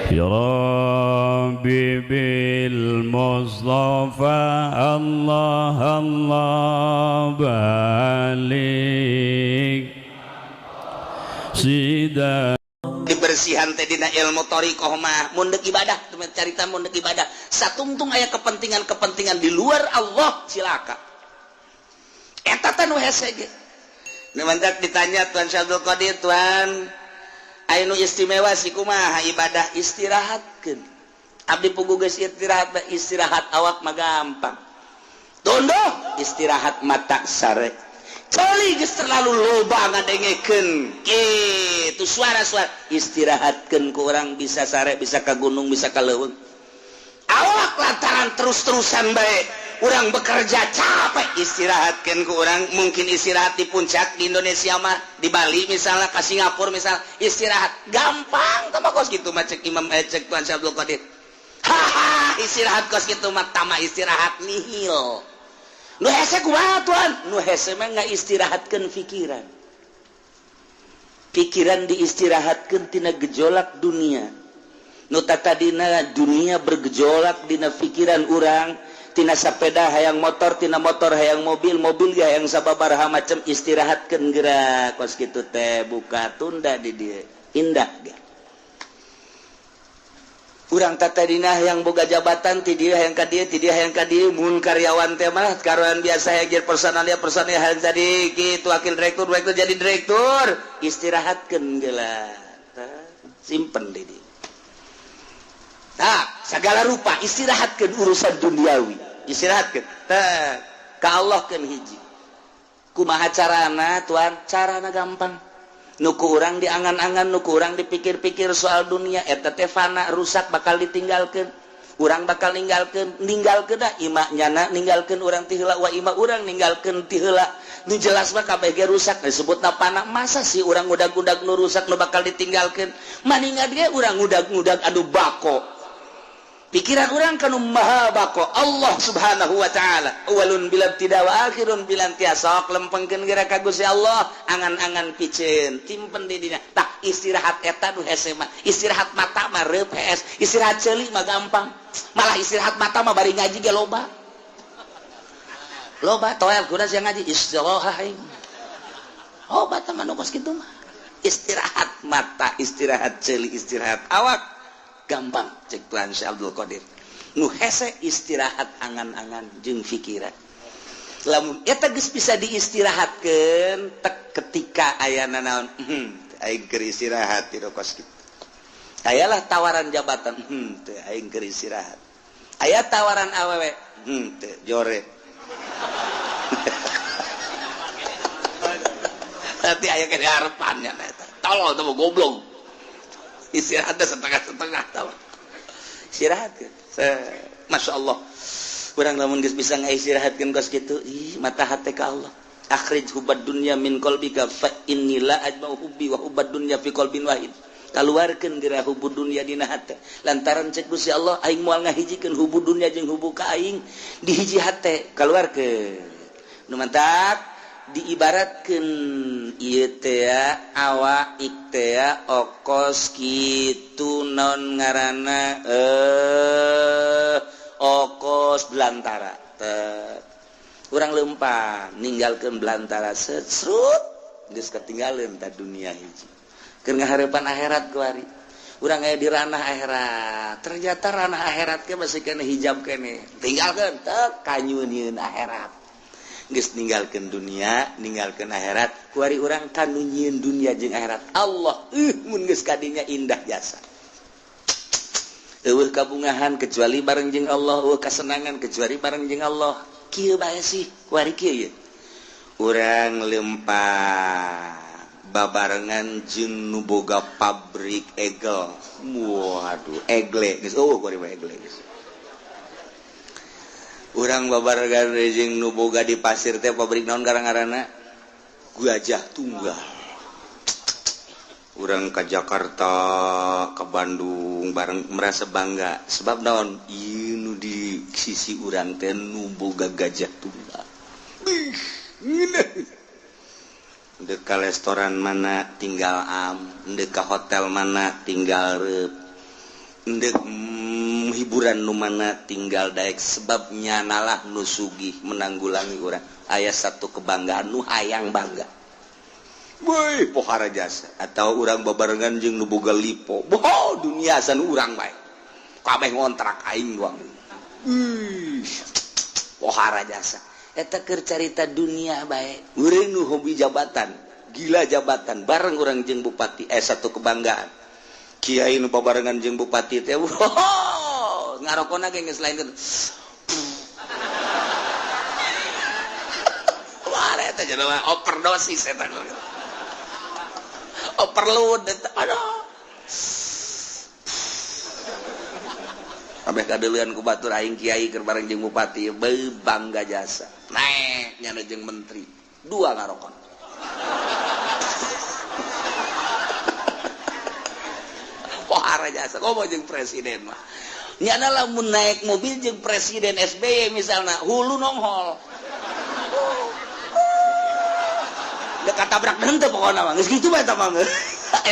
Ya Rabbi bil Mustafa Allah Allah balik Sida dibersihan teh dina ilmu thariqah mah mun deuk ibadah carita mun deuk ibadah satungtung aya kepentingan-kepentingan di luar Allah cilaka eta teh nu hese ge nu mantak ditanya Tuan Syabdul Qadir Tuan aya nu istimewa si kumaha ibadah istirahatkeun abdi puguh geus istirahat awak mah gampang tondo istirahat mata sare coli geus terlalu loba ngadengekeun kitu suara-suara istirahatkeun ku urang bisa sare bisa ka gunung bisa ka leuweung awak lantaran terus-terusan bae urang bekerja capek istirahatkeun ku urang mungkin istirahat di puncak di Indonesia mah di Bali misalnya ka Singapura misal istirahat gampang tama kos kitu mah cek Imam cek Tuan Syabdul Qadir haha istirahat kos kitu mah tama istirahat nihil. Nu hese kumaha Tuan? Nu hese mah ngaistirahatkeun pikiran. Pikiran diistirahatkeun tina gejolak dunia. Nu tadina dunia bergejolak dina pikiran urang, tina sapeda hayang motor, tina motor hayang mobil, mobil ge hayang sababaraha macam istirahatkeun geura kos kitu teh buka tunda di dieu. Indah ge. Urang tatadina yang boga jabatan ti dieu hayang ka dieu ti dieu hayang ka dieu mun karyawan teh mah karuan biasa hajar personalia hayang jadi kitu wakil direktur jadi direktur istirahatkeun geula simpen di dieu tah sagala rupa istirahatkeun urusan duniawi istirahatkeun tah ka Allah keun hiji kumaha carana Tuan carana gampang nuku urang diangan-angan nuku urang dipikir-pikir soal dunia eta teh fana rusak bakal ditinggalkeun urang bakal ninggalkeun dah imak nyana ninggalkeun urang ti heula wa imak urang ninggalkeun ti heula nu jelas mah kabeh ge rusak disebutna fana masa sih urang ngudag-ngudag nu rusak nu bakal ditinggalkeun maningat ge urang ngudag-ngudag anu bako pikiran urang kanu maha bako Allah subhanahu wa ta'ala awalun bilam tidak wa akhirun bilam tiasok lempengkeun geura ka Gusti Allah angan-angan piceun timpen di dina tah istirahat eta nu hese mah istirahat mata mah reup hees istirahat ceuli mah gampang malah istirahat mata mah bari ngaji ge loba toel kuda sia ngaji istirahat obat mah nu kos kitu mah istirahat mata istirahat ceuli istirahat awak gampang cek Tuan Syabdul Qadir nu hese istirahat angan-angan jeung pikiran lamun eta geus bisa diistirahatkeun tek ketika aya naon aing keur istirahat di kos kitu ayalah tawaran jabatan teu aing keur istirahat aya tawaran awewe teu jore nanti aya ke harapannya eta tolol teu goblok istirahatnya setengah-setengah tahu istirahat kan Masya Allah kurang lamun geus bisa ngaistirahatkeun kos kitu ih mata hate ka Allah akhrij hubad dunya min qalbika fa inni la ajma'u hubbi wa hubad dunya fi qalbin wahid kaluarkeun geura hubud dunya dina hate lantaran cek Gusti Allah aing moal ngahijikeun hubud dunya jeung hubbu ka aing di hiji hate kaluarkeun nu mantap diibaratkeun ieu teh awak teh okos kitu naon ngaranna okos belantara teh urang leumpang ninggalkeun belantara sesrut geus ketinggalan ta dunia hiji keur ngahareupan akhirat kuari urang aya di ranah akhirat ternyata ranah akhirat ge masih kena hijab kene tinggalkeun teu kanyunieun akhirat geus ninggalkeun dunia ninggalkeun akhirat kuari urang kanu nyieun dunia jeung akhirat Allah mun geus kadinya indah jasa eueuh kabungahan kecuali bareng jeung Allah eueuh kasenangan kecuali bareng jeung Allah kieu bae sih kuari kieu urang lempah babarengan jeung nu boga pabrik egel waduh egle geus kuari mah egle geus urang babarengan jeung nu boga di pasir teh pabrik naon garang-garana Gajah Tunggal urang ka Jakarta ke Bandung bareng merasa bangga sebab naon ieu nu di sisi urang teh nu boga Gajah Tunggal Dek ka restoran mana tinggal am, dek ka hotel mana tinggal rep. hiburan numana tinggal daek sebabnya nalah nusugih menanggulangi orang ayat satu kebanggaan nu hayang bangga woi pohara jasa atau orang babarengan jeung nu boga lipo dunia san urang bae kabeh ngontrak aing doang pohara jasa eta keur carita dunia bae urang nu hobi jabatan gila jabatan bareng urang jeung bupati satu kebanggaan kiai nu pabarengan jeung bupati teh ngarokona ge geus lain wah eta jenama overdosis eta overload aduh kabeh kadeuleun ku batur aing kiai keur bareng jeung bupati bangga jasa naek nya jeung menteri dua ngarokon pohara jasa komo jeung presiden mah nyana lamun naik mobil jeung presiden SBY misalna hulu nonghol dekat tabrak henteu pokona mah geus kitu bae eta mah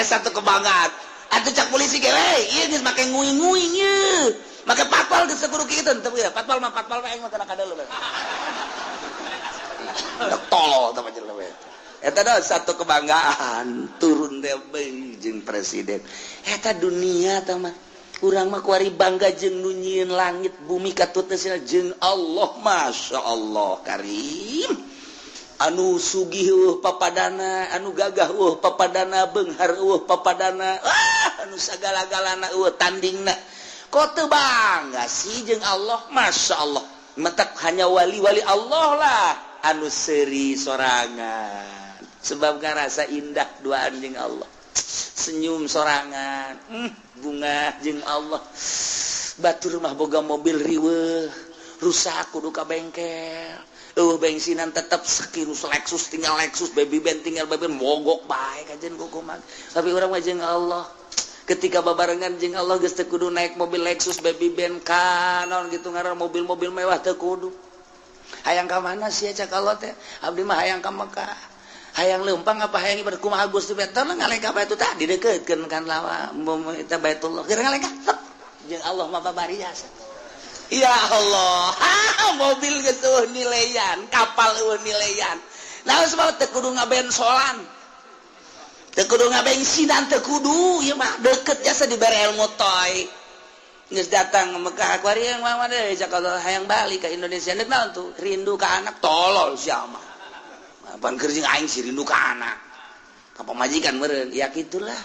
satu kebanggaan atuh cak polisi ge we ieu geus make nguing-nguing ye make patwal geus kudu kitu teu ya patwal mah aing mah kana kadeuleum tolol teh panjenengan we eta dah satu kebanggaan turun teh jeung presiden eta dunia teh mah urang mah kuari bangga jeung nu nyieun langit bumi katutna jeung Allah masyaallah karim anu sugih papadana anu gagah papadana beunghar papadana anu sagala-galana tandingna kok teu bangga sih jeung Allah masyaallah mentak hanya wali-wali Allah lah anu seuri sorangan sebab ngarasa indah duaan jeung Allah senyum sorangan bunga jeung Allah batur mah boga mobil riweuh rusak kudu ka bengkel bensinan tetap sakiru Lexus tinggal Lexus baby band tinggal baby band mogok bae kajen kukuman tapi urang mah jeung Allah ketika babarengan jeung Allah geus teu kudu naik mobil Lexus baby band kanon gitu ngaran mobil-mobil mewah teu kudu hayang ka mana sih cak Allah teh abdi mah hayang ka Mekah hayang leumpang apa hayang ibadah kumaha Gusti betul ngalengka bae itu tadi dekeutkeun kan lawa eta Baitullah keur ngalengka jeung Allah mah babari jasa ya Allah mobil gitu nilaian kapal nilaian nah sebab teu kudu ngabensolan teu kudu ngabensinan teu kudu ieu mah deukeut jasa dibere ilmu toy geus datang ke Mekah akuarium mah deui Jakarta hayang balik ke Indonesia neuk naon tuh rindu ka anak tolol sia mah pan keur jeung aing si rindu ka anak ka pamajikan meureun ya kitulah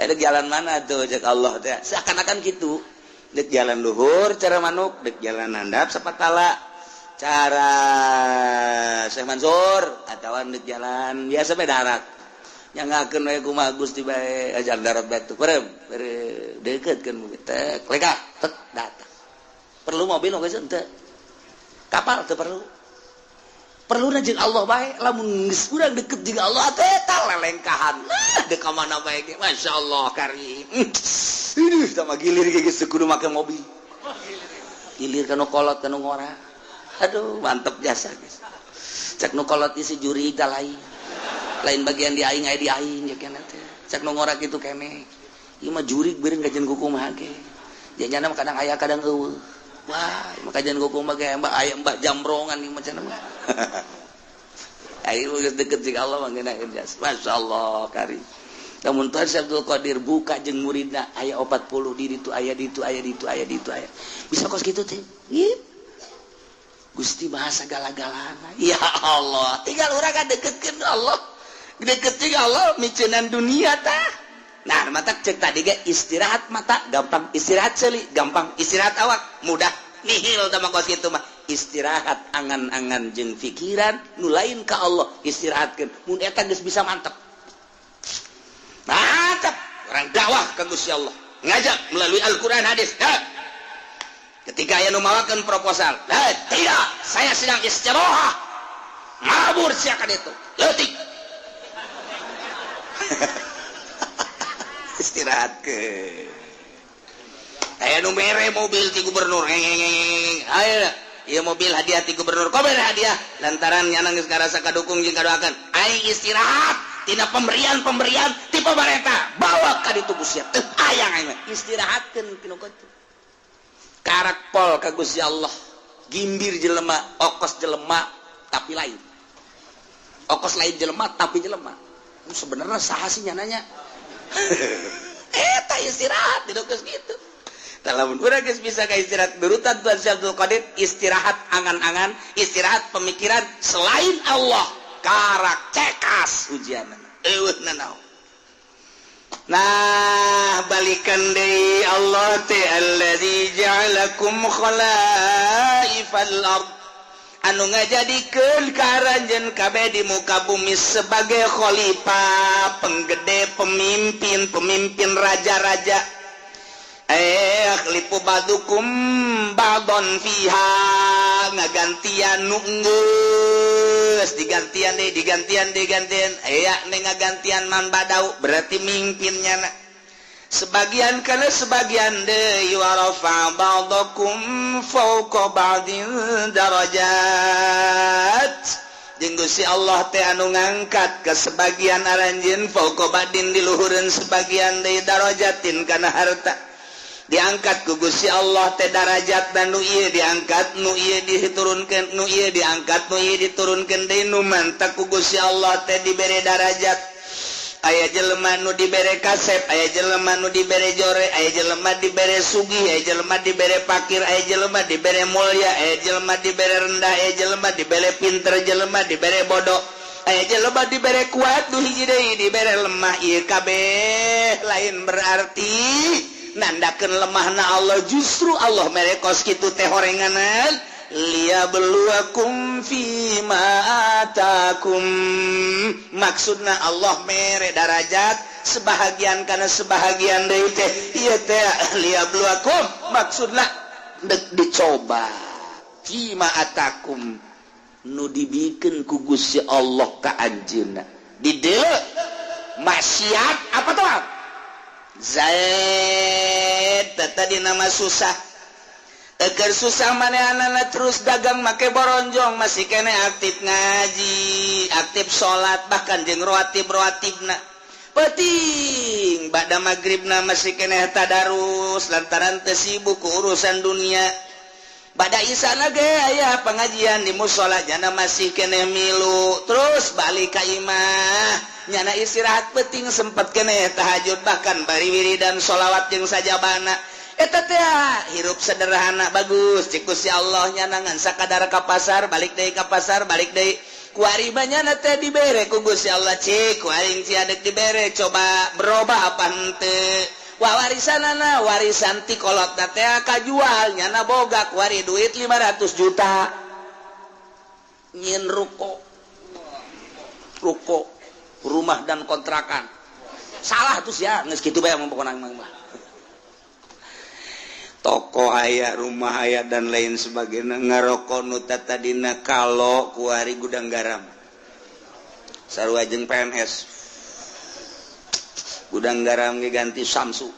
ada jalan mana tuh cek Allah teh seakan-akan gitu dek jalan luhur cara manuk dek jalan handap sapatala cara Syekh Mansur atawa dek jalan biasa bae darat nyangakeun we kumaha Gusti bae ajar darat batu kurem deukeutkeun teh leka tek datang perlu mobil geus henteu kapal teu perlu jeung Allah bae lamun geus urang deket jeung Allah teh eta lelengkahan dek ka mana bae ge masyaallah karim tah mah gilir ge geus kudu make mobil gilir kana kolot kana ngora aduh mantep jasa geus cek nu kolot isi juri ka lain bagian di aing aya di aing ge keneh teh cek nu ngora kitu keneh ieu mah jurig beureung gajen kukumaha ge janjana kadang aya kadang eueuh wah makajan kukumaha ge aya mbak jambrongan ieu mah cenah mah ayo deket jeung Allah mah geuna jas masyaallah karim lamun tuan Abdul Qadir buka jeung muridna aya 40 di ditu aya ditu aya ditu aya ditu aya bisa kos kitu teh Gusti bahasa galak-galana ya Allah tinggal urang kadeketkeun Allah deket jeung Allah miceunan dunia tah nah mata cek tadi ge istirahat mata gampang istirahat ceuli gampang istirahat awak mudah nihil tah kos kitu mah istirahat angan-angan jeung pikiran nu lain ka Allah istirahatkeun mun eta geus bisa mantep orang dakwah ka Gusti Allah ngajak melalui Al-Qur'an hadis ketika aya nu mawakeun proposal tidak saya sedang istirahat mabur siakan itu leutik istirahat ke aya nu mere mobil ti gubernur ayo ieu mobil hadiah ti gubernur kok mere hadiah lantaran nyana geus ngarasa kadukung jeung kadoakeun aing istirahat tina pemberian ti pemerintah bawa ka ditu Gusti teu hayang aing istirahatkeun pinu kitu karak pol ka Gusti Allah gimbir jelema okos jelema tapi lain okos lain jelema tapi jelema sebenarnya saha sih nyananya eta istirahat di geus gitu lamun urang geus bisa ka istirahat berutan Tuhan Abdul Qadir istirahat angan-angan istirahat pemikiran selain Allah karak cekas ujianna eueuna naon nah balikan deui Allah ta allazi ja'alakum khalaifal ard anu ngajadikeun karanjeun kabeh di muka bumi sebagai khalifah penggede pemimpin raja-raja lipu badukum badon fiha ngagantian nu geus digantian aya ngagantian man badau berarti mimpinnya sebagian kana sebagian deui wa rafa ba'dakum fawqa ba'din darajat jeung Gusti Allah teh anu ngangkat ke sebagian aranjeun fawqa ba'din diluhureun sebagian deui darajatin kana harta diangkat ku Gusti Allah teh darajat dan nu ieu diangkat nu ieu diturunkeun nu ieu diangkat nu ieu diturunkeun deui nu mantap ku Gusti Allah teh dibere darajat aya jelema nu dibere kasep aya jelema nu dibere jore aya jelema dibere sugih aya jelema dibere fakir aya jelema dibere mulya aya jelema dibere rendah aya jelema dibere pinter jelema dibere bodoh aya jelema dibere kuat nu hiji deui dibere lemah ieu kabeh lain berarti nandakeun lemahna Allah justru Allah mere kos kitu teh horenganan liyabluwakum fima atakum maksudna Allah mere darajat sebahagian kana sebahagian deui teh ieu teh liyabluwakum maksudna dek dicoba fima atakum nu dibikeun ku Gusti Allah ka anjeunna di dieu maksiat apa tuh Zaid tadi nama susah agar susah manehna terus dagang make boronjong masih kene aktif ngaji aktif sholat bahkan jeung rawatib-rawatibna penting bada magribna masih kene tadarus lantaran teu sibuk ku urusan dunia bada isana ge aya pengajian di mushola jana masih kene milu terus balik ka imah nyana istirahat penting sempat kene tahajud bahkan bari wiridan sholawat jeung sajabana eta teh hirup sederhana bagus cik Gusti Allah nyana ngan sakadar ka pasar balik deui ka pasar balik deui kuari banyana teh dibere ku Gusti Allah cik kuaring ciadek dibere coba berubah apa henteu warisanana warisan ti kolot teh kajual nyana boga kuari duit 500 juta nyin ruko rumah dan kontrakan salah tuh ya geus kitu bae pokona mah toko aya rumah aya dan lain sebagainya ngaroko nu tadina kalo kuari gudang garam sarua jeung PNS gudang garam ge ganti Samsu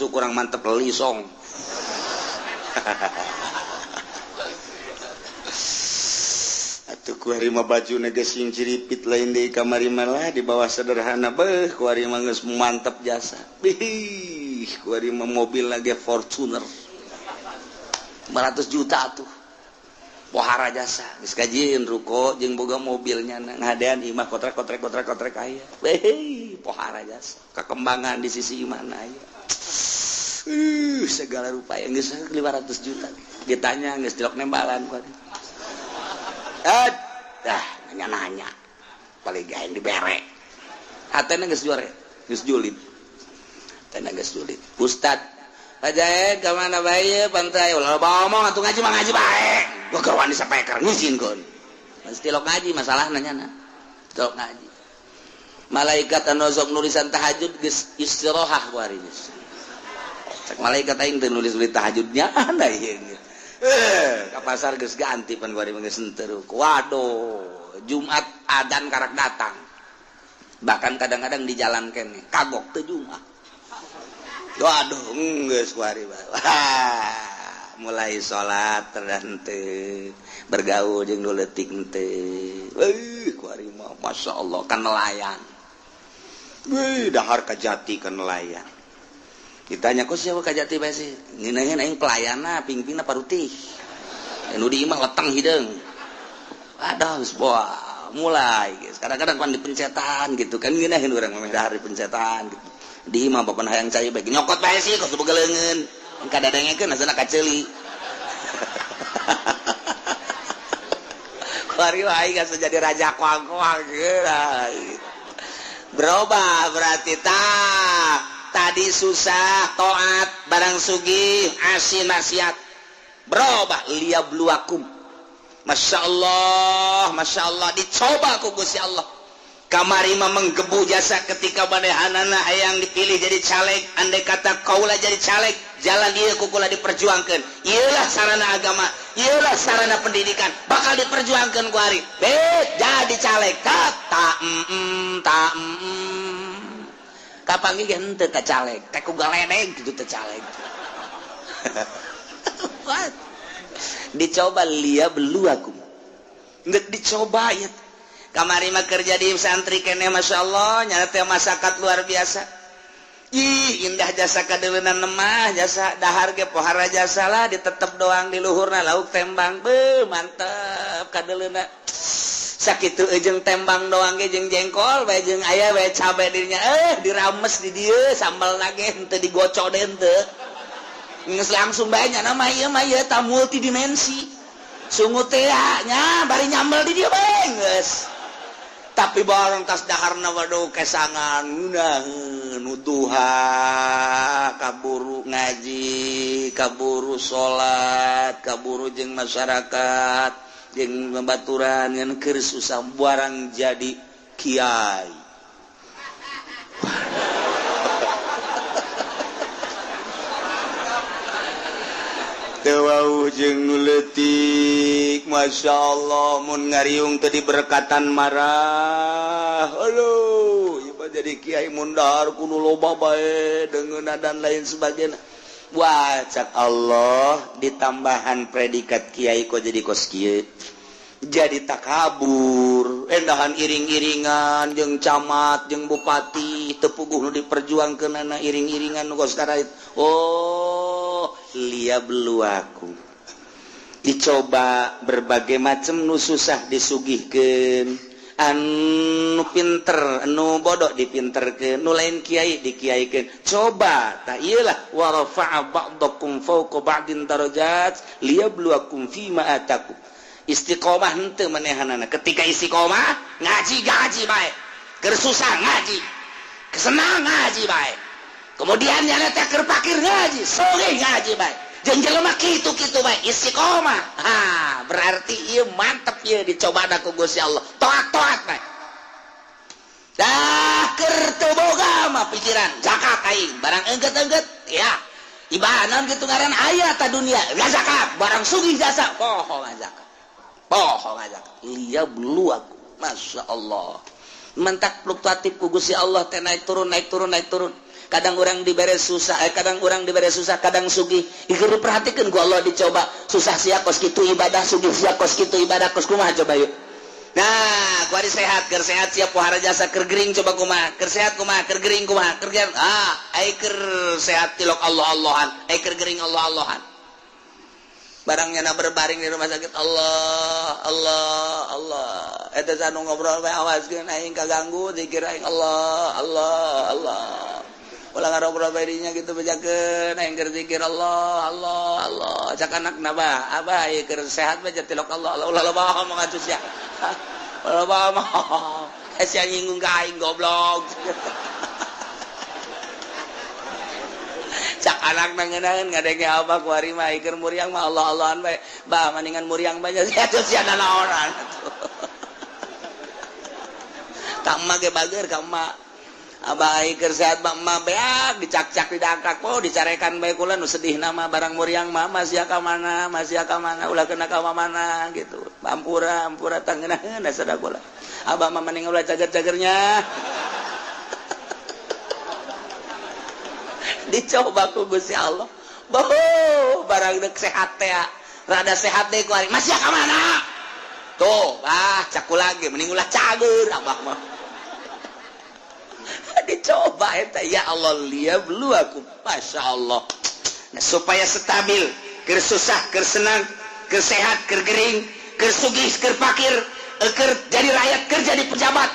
kurang mantep lisong atuh kuari mah bajuna geus sing ciripit lain deui kamari malah di bawah sederhana beuh kuari mah geus mantep jasa bih kuari mah mobil lagi Fortuner 500 juta tuh pohara jasa geus kajieun ruko jeung boga mobilnya ngadean imah kotrek aya beh pohara jasa kakembangan di sisi imahna aya segala rupa yang geus 500 juta ditanya geus dilok nembalan kuari dah nanya paling gaeng dibere hatena geus juare geus julid hatena geus julid ustad pajae ka mana bae pantai ulah ngomong atuh ngaji mah ngaji bae gua keur wani sapeker ngizin-keun mesti lok ngaji masalahna nyana lok ngaji malaikat anu sok nulisan tahajud geus istirahah kuari geus cek malaikat aing teu nulis tahajudnya anda ieu ke pasar geus ganti pan kuari mah geus henteu waduh Jumat adzan karak datang bahkan kadang-kadang di jalan kene kagok teu Jumat waduh geus kuari mulai salat teu bergaul jeung nu leutik teu kuarima masyaallah kan nelayan dahar ka jati kan nelayan ditanya kok siapa ka jati bae sih ngeunaheun aing pelayana pingpingna parutih nu di imah leteng hideung aduh geus mulai guys kadang-kadang pan dipencetan gitu kan ngeunaheun urang mah dahar dipencetan gitu di imah papan hayang cai bae nyokot bae sih kos begeleungeun kadadengekeun asana kaceuli kuari wae geus jadi raja kuang-kuang berubah berarti tadi susah taat barang sugih asin maksiat berubah liyabluwakum Masya Allah dicoba ku Gusti Allah kamari mah menggebu jasa ketika manehanana hayang dipilih jadi caleg andai kata kaula jadi caleg jalan ieu kukula diperjuangkeun ieulah sarana agama ieulah sarana pendidikan bakal diperjuangkeun ku ari jadi caleg kapanggih ge henteu teh caleg teh ku galedeg kitu teh caleg dicoba liyabluwakum ngeuk dicoba ya kamari mah kerja di santri keneh masyaallah nya teh masyarakat luar biasa ih indah jasa kadeuleunan mah jasa dahar ge pohara jasa lah ditetep doang di luhurna lauk tembang beuh mantep kadeuleuna sakitu jeung tembang doang ge jeung jengkol bae jeung aya bae cabe dirinya dirames di dieu sambalna ge henteu digocok deui henteu geus langsung bae nya mah ieu ta multidimensi sungut teh nya bari nyambel di dieu bae geus tapi bareng tas daharna waduh kesangan nuduha kaburu ngaji kaburu salat kaburu jeung masyarakat jeung babaturan ngan keur susah barang jadi kiai teu jeung nu leutik masyaallah mun ngariung teu diberkatan marah aduh ieu jadi kiai mun dahar kudu loba bae deungeunna dan lain sebagainya wah cak Allah ditambahan predikat kiai kok jadi kos kieu jadi takabur endahan iring-iringan jeung camat jeung bupati teu puguh nu diperjuangkeunana iring-iringan nu kos karait liyabluwakum dicoba berbagai macam nu susah disugihkeun anu pinter anu bodoh dipinterkeun nu lain kiai dikiaikeun coba tah ieulah wa rafa'a ba'dakum fawqa ba'din darajat liyabluwakum fima atakum istiqomah henteu manehanana ketika istiqomah ngaji bae keur susah ngaji kesenang ngaji bae kemudian nyana teh keur pakir ngaji soge ngaji bae jeung jelema kitu-kitu bae istiqomah berarti ieu mantep ieu dicobana ku Gusti Allah toat bae dah keur teu boga mah pikiran zakat aing barang engget-engget ya ibadah naon kitu ngaran aya ta dunia zakat barang sugih jasa poho zakat liyabluwakum masyaallah mentak fluktuatif ku Gusti Allah teh naik turun kadang orang dibere susah kadang sugih ieu perhatikeun ku Allah dicoba susah sia kos kitu ibadah sugih sia kos kitu ibadah kos kumaha coba yuk nah kuari sehat keur sehat sia pohara jasa keur gering coba kumaha keur sehat kumaha keur gering kumaha keur ai keur sehat tilok Allah-Allahan ai keur gering Allah-Allahan barangnya na berbaring di rumah sakit Allah eta sanu ngobrol bae awaskeun aing kaganggu zikir aing Allah ulah ngarobrol bae dinya kitu bejakeun aing keur zikir Allah cak anakna abah ieu keur sehat bae tilok Allah ulah loba ngomong atuh sia loba mah sia nyinggung ka aing goblok cak anak nangeunaan ngadenge apa kuari mah keur muriang mah Allah-Allahan bae bah mendingan muriang banyak sia naonan kamma ge bager kamma abah keur sehat mah beak dicak-cak didangkak po dicarekan bae kula nu sedih nama barang muriang mah masih ka mana ulah kena ka mana gitu ampura tangeunahna sada kula abah mah mending ulah cager-cagernya dicoba ku Gusti Allah barang dek sehat teh rada sehat deh kuari masih ka mana tuh caku lagi mending ulah cager abah mah dicoba eta ya Allah lihat dulu aku Masya Allah nah, supaya stabil keur susah keur senang keur sehat keur gering keur sugih keur fakir keur jadi rakyat keur jadi pejabat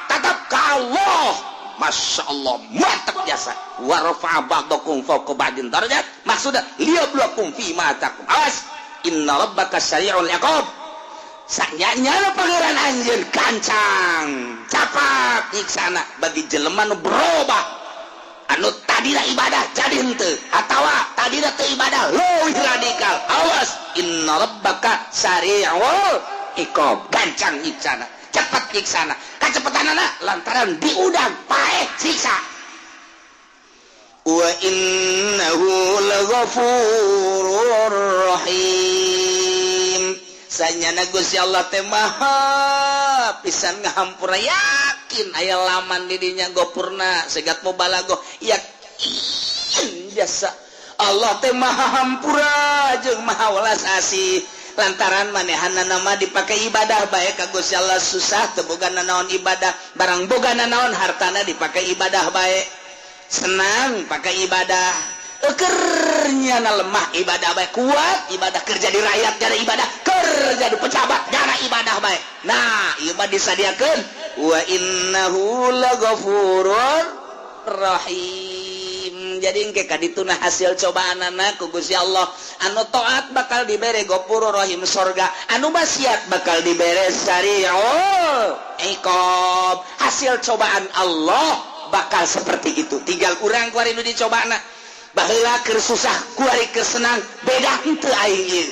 tetap ka Allah Masya Allah mantap biasa wa rafa'a ba'dakum fawqa ba'din darajat maksudnya liyabluwakum fima atakum awas inna rabbaka syari'ul iqab sanyanya pangeran anjeun kancang capat iksana bagi jelema nu berubah anu tadina ibadah jadi henteu atawa tadina teu ibadah leuwih radikal awas inna rabbaka syari'ul iqab kancang iksana cepat iksana kacepetanana lantaran diudang paeh siksa wa innahu laghafurur rahim sanyana Gusti Allah teh maha pisan ngahampura yakin aya laman di dinya gopurna segat mubalaghah yakin biasa Allah teh maha hampura jeung maha welas asih lantaran manehanna nama dipakai ibadah bae ka Gusti Allah susah teu bogana naon ibadah barang bogana naon hartana dipakai ibadah bae senang pakai ibadah ekernya na lemah ibadah bae kuat ibadah kerja di rakyat jadi ibadah kerja di pejabat jadi ibadah bae nah ieu mah disadiakeun wa innahu laghafurur rahim jadi engke kadituna hasil cobaanana ku Gusti Allah anu taat bakal dibere Ghafurur Rahim surga anu maksiat bakal dibere syari'ul iqab hasil cobaan Allah bakal seperti itu tinggal urang kuari nu dicobana baheula keur susah kuari keur senang beda henteu aing ieu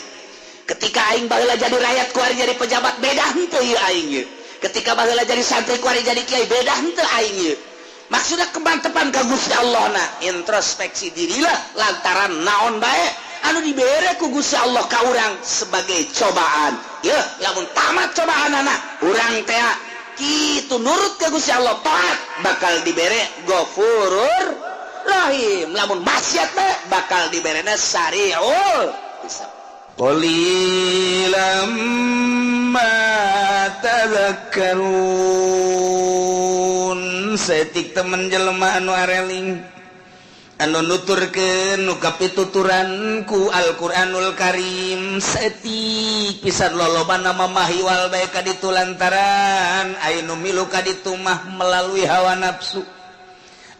ketika aing baheula jadi rakyat kuari jadi pejabat beda henteu ieu aing ieu ketika baheula jadi santri kuari jadi kiai beda henteu aing ieu maksudnya kemantepan ka Gusti Allah na introspeksi dirilah lantaran naon bae anu dibere ku Gusti Allah ka urang sebagai cobaan ya lamun tamat cobaanana urang teh kitu nurut ka Gusti Allah taat bakal dibere Ghafurur Rahim lamun maksiat teh bakal diberena syari'ul hisab qalilam ma tadhakkarun setik temen jelema anu areling anu nuturkeun nu kapituturan ku Al-Qur'anul Karim setik pisan lolobana mamahiwal bae ka ditu lantaran aya nu milu ka ditu mah melalui hawa nafsu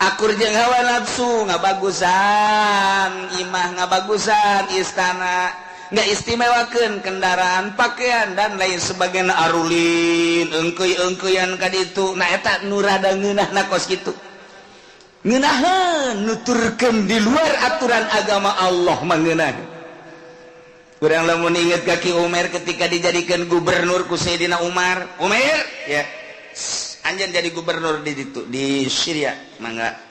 akur jeung hawa nafsu ngabagusan imah ngabagusan istana nggak istimewakeun kendaraan pakaian dan lain sebagainya arulin engkeuy-engkeuyan ka ditu nah eta nu rada ngeunahna kos kitu ngeunaheun nuturkeun di luar aturan agama Allah mah ngeunaheun urang lamun inget kaki Umar ketika dijadikan gubernur ku Sayyidina Umar ya anjeun jadi gubernur di ditu di Syria mangga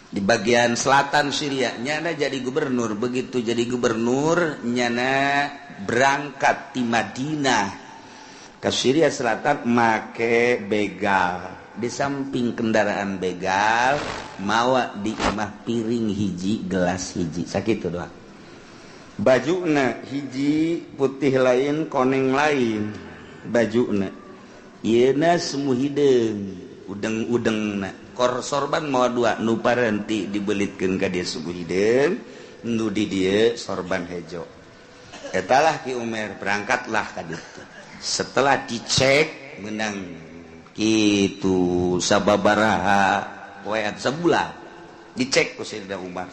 di bagian selatan Syria nyana jadi gubernur begitu jadi gubernur nyana berangkat di Madinah ke Syria selatan make begal di samping kendaraan begal mawa di imah piring hiji gelas hiji sakitu doang bajuna hiji putih lain koneng lain bajuna ieuna semu hideung udeng-udengna sorban mau dua nu parenti dibelitkeun ka dieu subuh hideung nu di dieu sorban hejo etalah Ki Umar berangkatlah ka ditu setelah dicek menang kitu sababaraha poe sebulan dicek ku Sayyidina Umar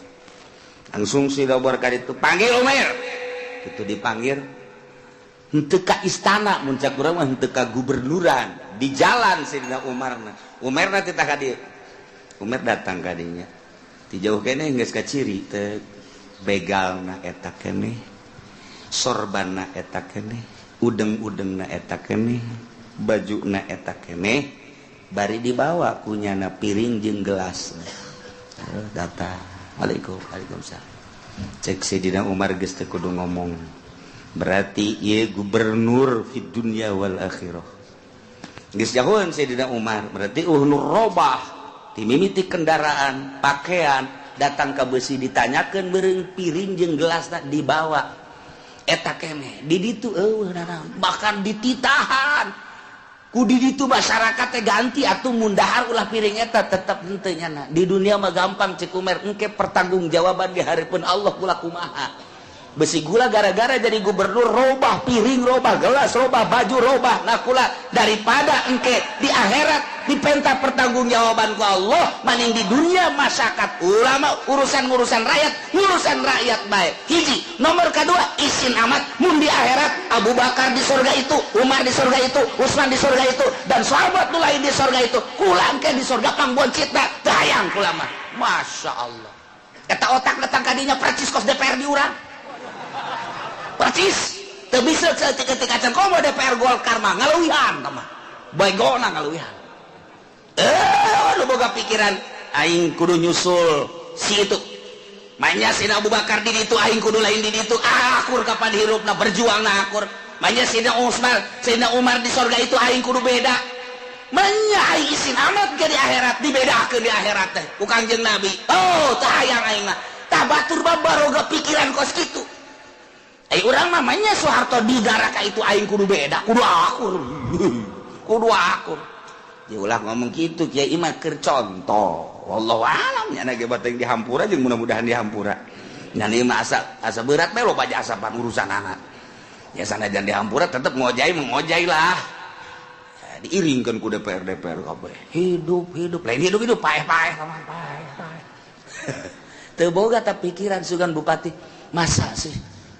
langsung Sayyidina Umar ka ditu panggil Umar kitu dipanggil henteu ka istana mun cak urang mah henteu ka gubernuran di jalan Sayyidina Umarna teh tah ka dieu Umar datang ka dinya ti jauh keneh geus kaciri teh begalna eta keneh sorbanna eta keneh udeng-udengna eta keneh bajuna eta keneh bari dibawa kunyana piring jeung gelas datang Waalaikumsalam cek Sayyidina Umar geus teu kudu ngomong berarti ieu gubernur fid dunya wal akhirah geus jahoeun Sayyidina Umar berarti nur robah dimimiti kendaraan pakaian datang ke besi ditanyakan bereng piring jeung gelas dibawa eta kene di ditu bahkan dititahan ku di ditu masyarakat teh ganti atuh mundahar ulah piring eta tetep henteu nya di dunia mah gampang cek Umar engke pertanggungjawaban di hareupeun Allah kula kumaha besi gula gara-gara jadi gubernur robah piring robah gelas robah baju robah nah kula daripada engke di akhirat dipenta pertanggungjawaban ku Allah maning di dunia masyarakat ulama urusan rakyat baik hiji nomor kedua isin amat mun di akhirat Abu Bakar di surga itu Umar di surga itu Utsman di surga itu dan sahabat nu lain di surga itu kula engke di surga pangbuan citna tayang kula mah Masya Allah eta otak datang kadinya percis kos DPR di urang percis teu bisa ketika can komo DPR Golkar mah ngaluwihan tah mah baegona ngaluwihan lu boga pikiran aing kudu nyusul si itu manya Sina Abu Bakar di ditu aing kudu lain di ditu akur kapan hirupna berjuang na akur manya Sina Umar di surga itu aing kudu beda manya aing isin amat ke di akhirat dibedakeun di akhirat teh ku Kangjeng Nabi oh tah hayang aing mah tah batur babaroga pikiran kos kitu urang mamanya Soeharto di daraka itu aing kudu beda kudu akur ya ulah ngomong gitu Kiai mah keur contoh wallahu alam nya ge bateng di hampura jeung mudah-mudahan di hampura nya ieu mah asa berat mah loba asapan urusan anak ya sanajan di hampura tetep ngojai lah ya, diiringkeun ku DPR kabeh hidup lain hidup paeh teu boga ta pikiran sugan bupati masa sih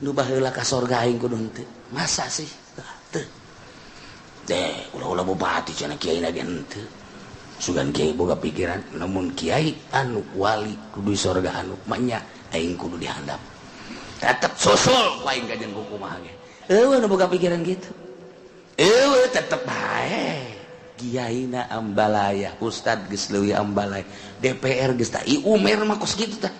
nu baheula ka sorga aing kudu henteu masa sih teu deh ulah bupati cenah kiai na henteu sugan kiai boga pikiran namun kiai anu wali kudu sorga anu manya aing kudu dihandap tetep susul ku aing kajen kumaha ge eueuh nu boga pikiran gitu eueuh tetep bae kiaina ambalaya ustad geus leuwih ambalaya DPR geus tah ieu umer mah kos kitu tah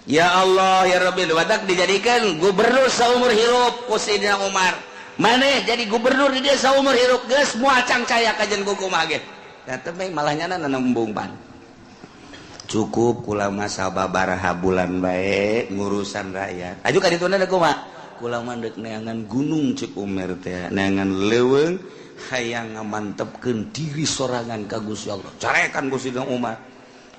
ya Allah ya Rabbi wadak dijadikan gubernur saumur hirup ku Sayyidina Umar maneh jadi gubernur di dia saumur hirup geus moal cangcaya kajen kumaha ge eta teh malah nyana nembung pan cukup kula mah sababaraha bulan bae ngurusan rakyat aju ka dituna da kumaha kula mah deuk neangan gunung cek Umar teh neangan leuweung hayang ngamantepkeun diri sorangan ka Gusti Allah carekan Gusti Umar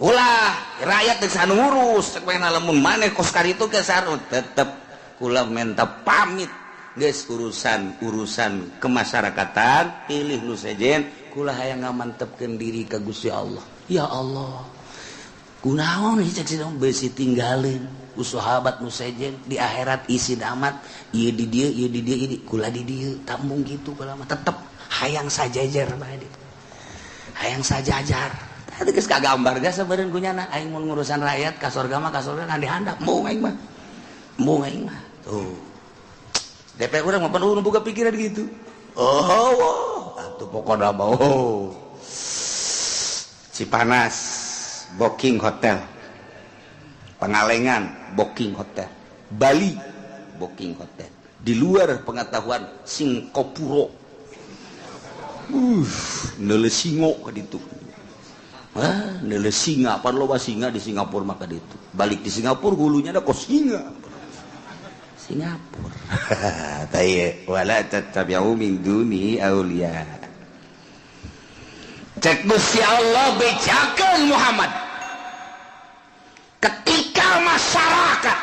ulah rakyat geus anu ngurus cek pena lamun maneh kos karitu ke sarut tetep kula minta pamit geus urusan kemasyarakatan pilih nu sejen kula hayang ngamantepkeun diri ka Gusti Allah ya Allah kunaon ieu cek sidong beusi tinggalin ku sahabat nu sejen di akhirat isin amat ieu di dieu kula di dieu tambung kitu kula mah tetep hayang sajajar bae ditu hayang sajajar tadi geus kagambar geus sabeureun kunyana aing mun ngurusan rakyat ka sorga mah kan dihandap mung aing mah tuh DPR urang mah panu boga pikiran gitu atuh pokona mah Cipanas booking hotel Pangalengan booking hotel Bali booking hotel di luar pengetahuan Singapura neuleuh singo ka ditu neuleuh singa pan loba singa di Singapura maka ditu balik di Singapura hulunya ada kos singa Singapura taye wala tattabi'u min duni auliya cek Gusti Allah bejakeun Muhammad ketika masyarakat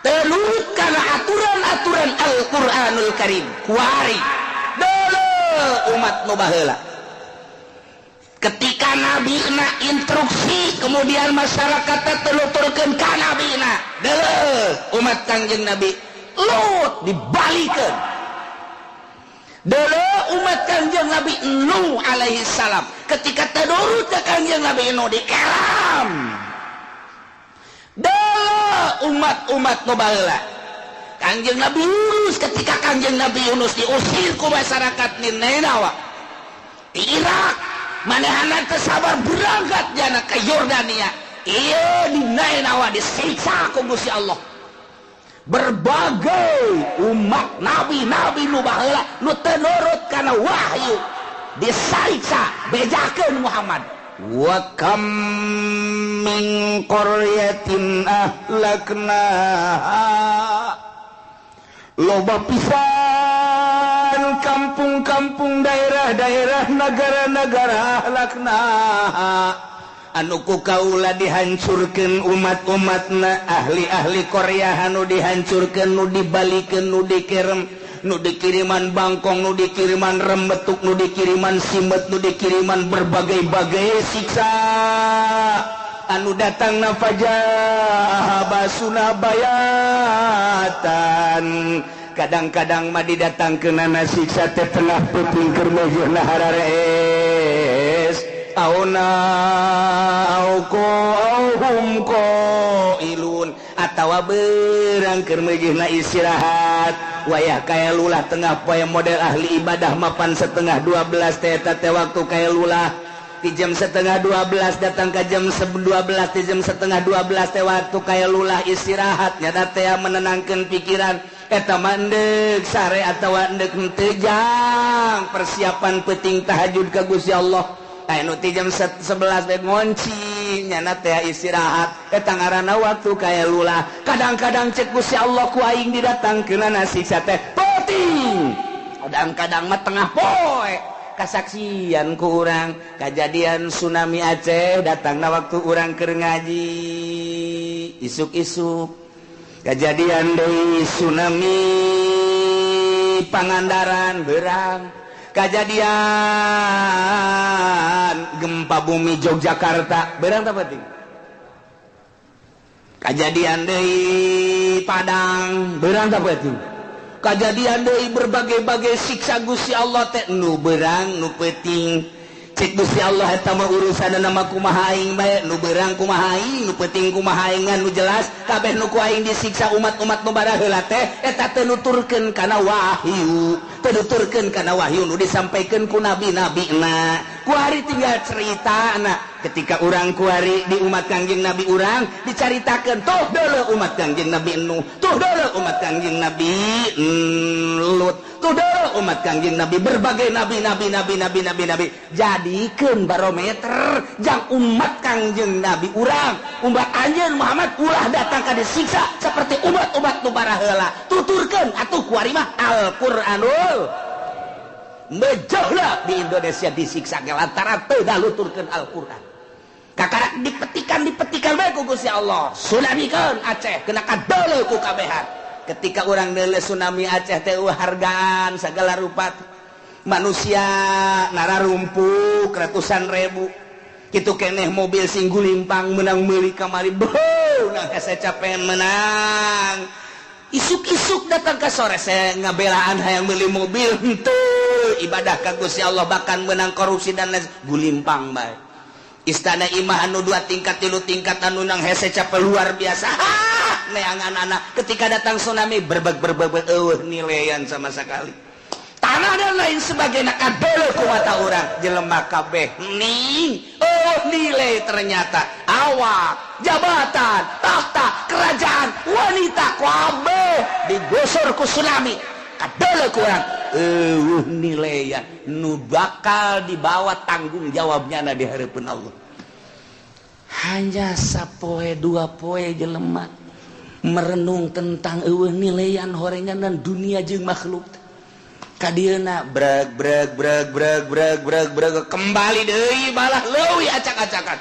telut kana aturan-aturan Al-Qur'anul Karim kuari deuleuh umat nu baheula ketika Nabi na instruksi kemudian masyarakat teluturkeun ka Nabi na deuleuh umat Kangjeng Nabi Lut dibalikeun deuleuh umat Kangjeng Nabi Nuh alaihi salam ketika tadurut ka Kangjeng Nabi Nuh dikeram deuleuh umat-umat nu baheula Kangjeng Nabi Yunus ketika Kangjeng Nabi Yunus diusir ku masyarakat Ninawa di Irak manehana teu sabar berangkat jana ke Yordania ieu di Ninawa disiksa ku Gusti Allah berbagai umat nabi nu baheula nu teu nurut kana wahyu disiksa bejakeun Muhammad wa kam min qaryatin ahlaknaha loba pisan kampung-kampung daerah-daerah negara-negara ahlaknaha anu ku kaula dihancurkeun umat-umatna ahli-ahli Korea anu dihancurkeun nu dibalikeun nu dikirim nu dikiriman bangkong nu dikiriman rembetuk nu dikiriman simet nu dikiriman berbagai-bagai siksa anu datang nafajah basuna bayatan kadang-kadang mah didatangkeunana siksa teh tengah peuting keur mejehna hararees auna auko auhum ko ilun atawa beurang keur mejehna istirahat wayah kaya lulah tengah poe model ahli ibadah mapan setengah 12 teh teh waktu kaya lulah di jam setengah 12 datang ke jam 12 di jam setengah 12 teh waktu kaya lulah istirahat nyata teh menenangkan pikiran eta mandek sare atawa endek teu jang persiapan peuting tahajud ka Gusti Allah anu ti jam 11 bae ngonci nyana teh istirahat eta ngaranna waktu kaya lulah kadang-kadang cek Gusti Allah ku aing didatangkeunana siksa teh peuting kadang-kadang mah tengah poe kasaksian ku urang kejadian tsunami Aceh datangna waktu urang keur ngaji isuk-isuk kejadian deui tsunami Pangandaran beurang kejadian gempa bumi Yogyakarta beurang teh penting kejadian deui Padang beurang teh penting kejadian deui berbagai-bagai siksa Gusti Allah teh nu beurang nu peuting cek Gusti Allah eta mah urusanna mah kumaha aing bae nu beurang kumaha aing nu peuting kumaha aing nu jelas kabeh nu ku aing disiksa umat-umat nu bara heula teh eta teh nuturkeun kana wahyu teh nuturkeun kana wahyu nu disampaikeun ku nabi-nabina ku hari tinggal ceritana ketika urang ku hari di umat Kangjeng Nabi urang dicaritakeun tuh deuleu umat Kangjeng Nabi Nuh tuh deuleu umat Kangjeng Nabi Lut tuh deuleu umat Kangjeng Nabi berbagai nabi jadikeun barometer jang umat Kangjeng Nabi urang umat anjeun Muhammad ulah datang ka disiksa seperti umat-umat nu bara heula tuturkeun atuh ku ari mah Al-Qur'anul bejohlah di Indonesia disiksa ge lantaran teu daluturkeun Al-Qur'an kakara dipetikan bae ku Gusti Allah tsunamikeun Aceh kena kadeuleu ku kabehan ketika urang deuleu tsunami Aceh teh hargaan sagala rupa manusia nararumpuk ratusan ribu kitu keneh mobil sing gulimpang menang meuli kamari beuh nah hese capek menang isuk-isuk datang ke sore saya ngabelaan hayang meuli mobil henteu ibadah ka Gusti Allah bahkan menang korupsi dan lain gulimpang bae istana imah anu 2 tingkat 3 tingkat anu nang hese capek luar biasa neangan-anak ketika datang tsunami berbeg eueuh nilean sama sekali tanah dan lain sebagainya kadeuleu ku mata urang jelema kabeh ning nilai ternyata awak jabatan tahta kerajaan wanita kabeh digusur ku tsunami kadeuleu ku urang nilaian nu bakal dibawa tanggung jawabnya di hareupeun Allah hanya sapoe 2 poe jelema merenung tentang nilaian horenganan dunia jeung makhluk kadieuna breg kembali deui balah leuwih acak-acakan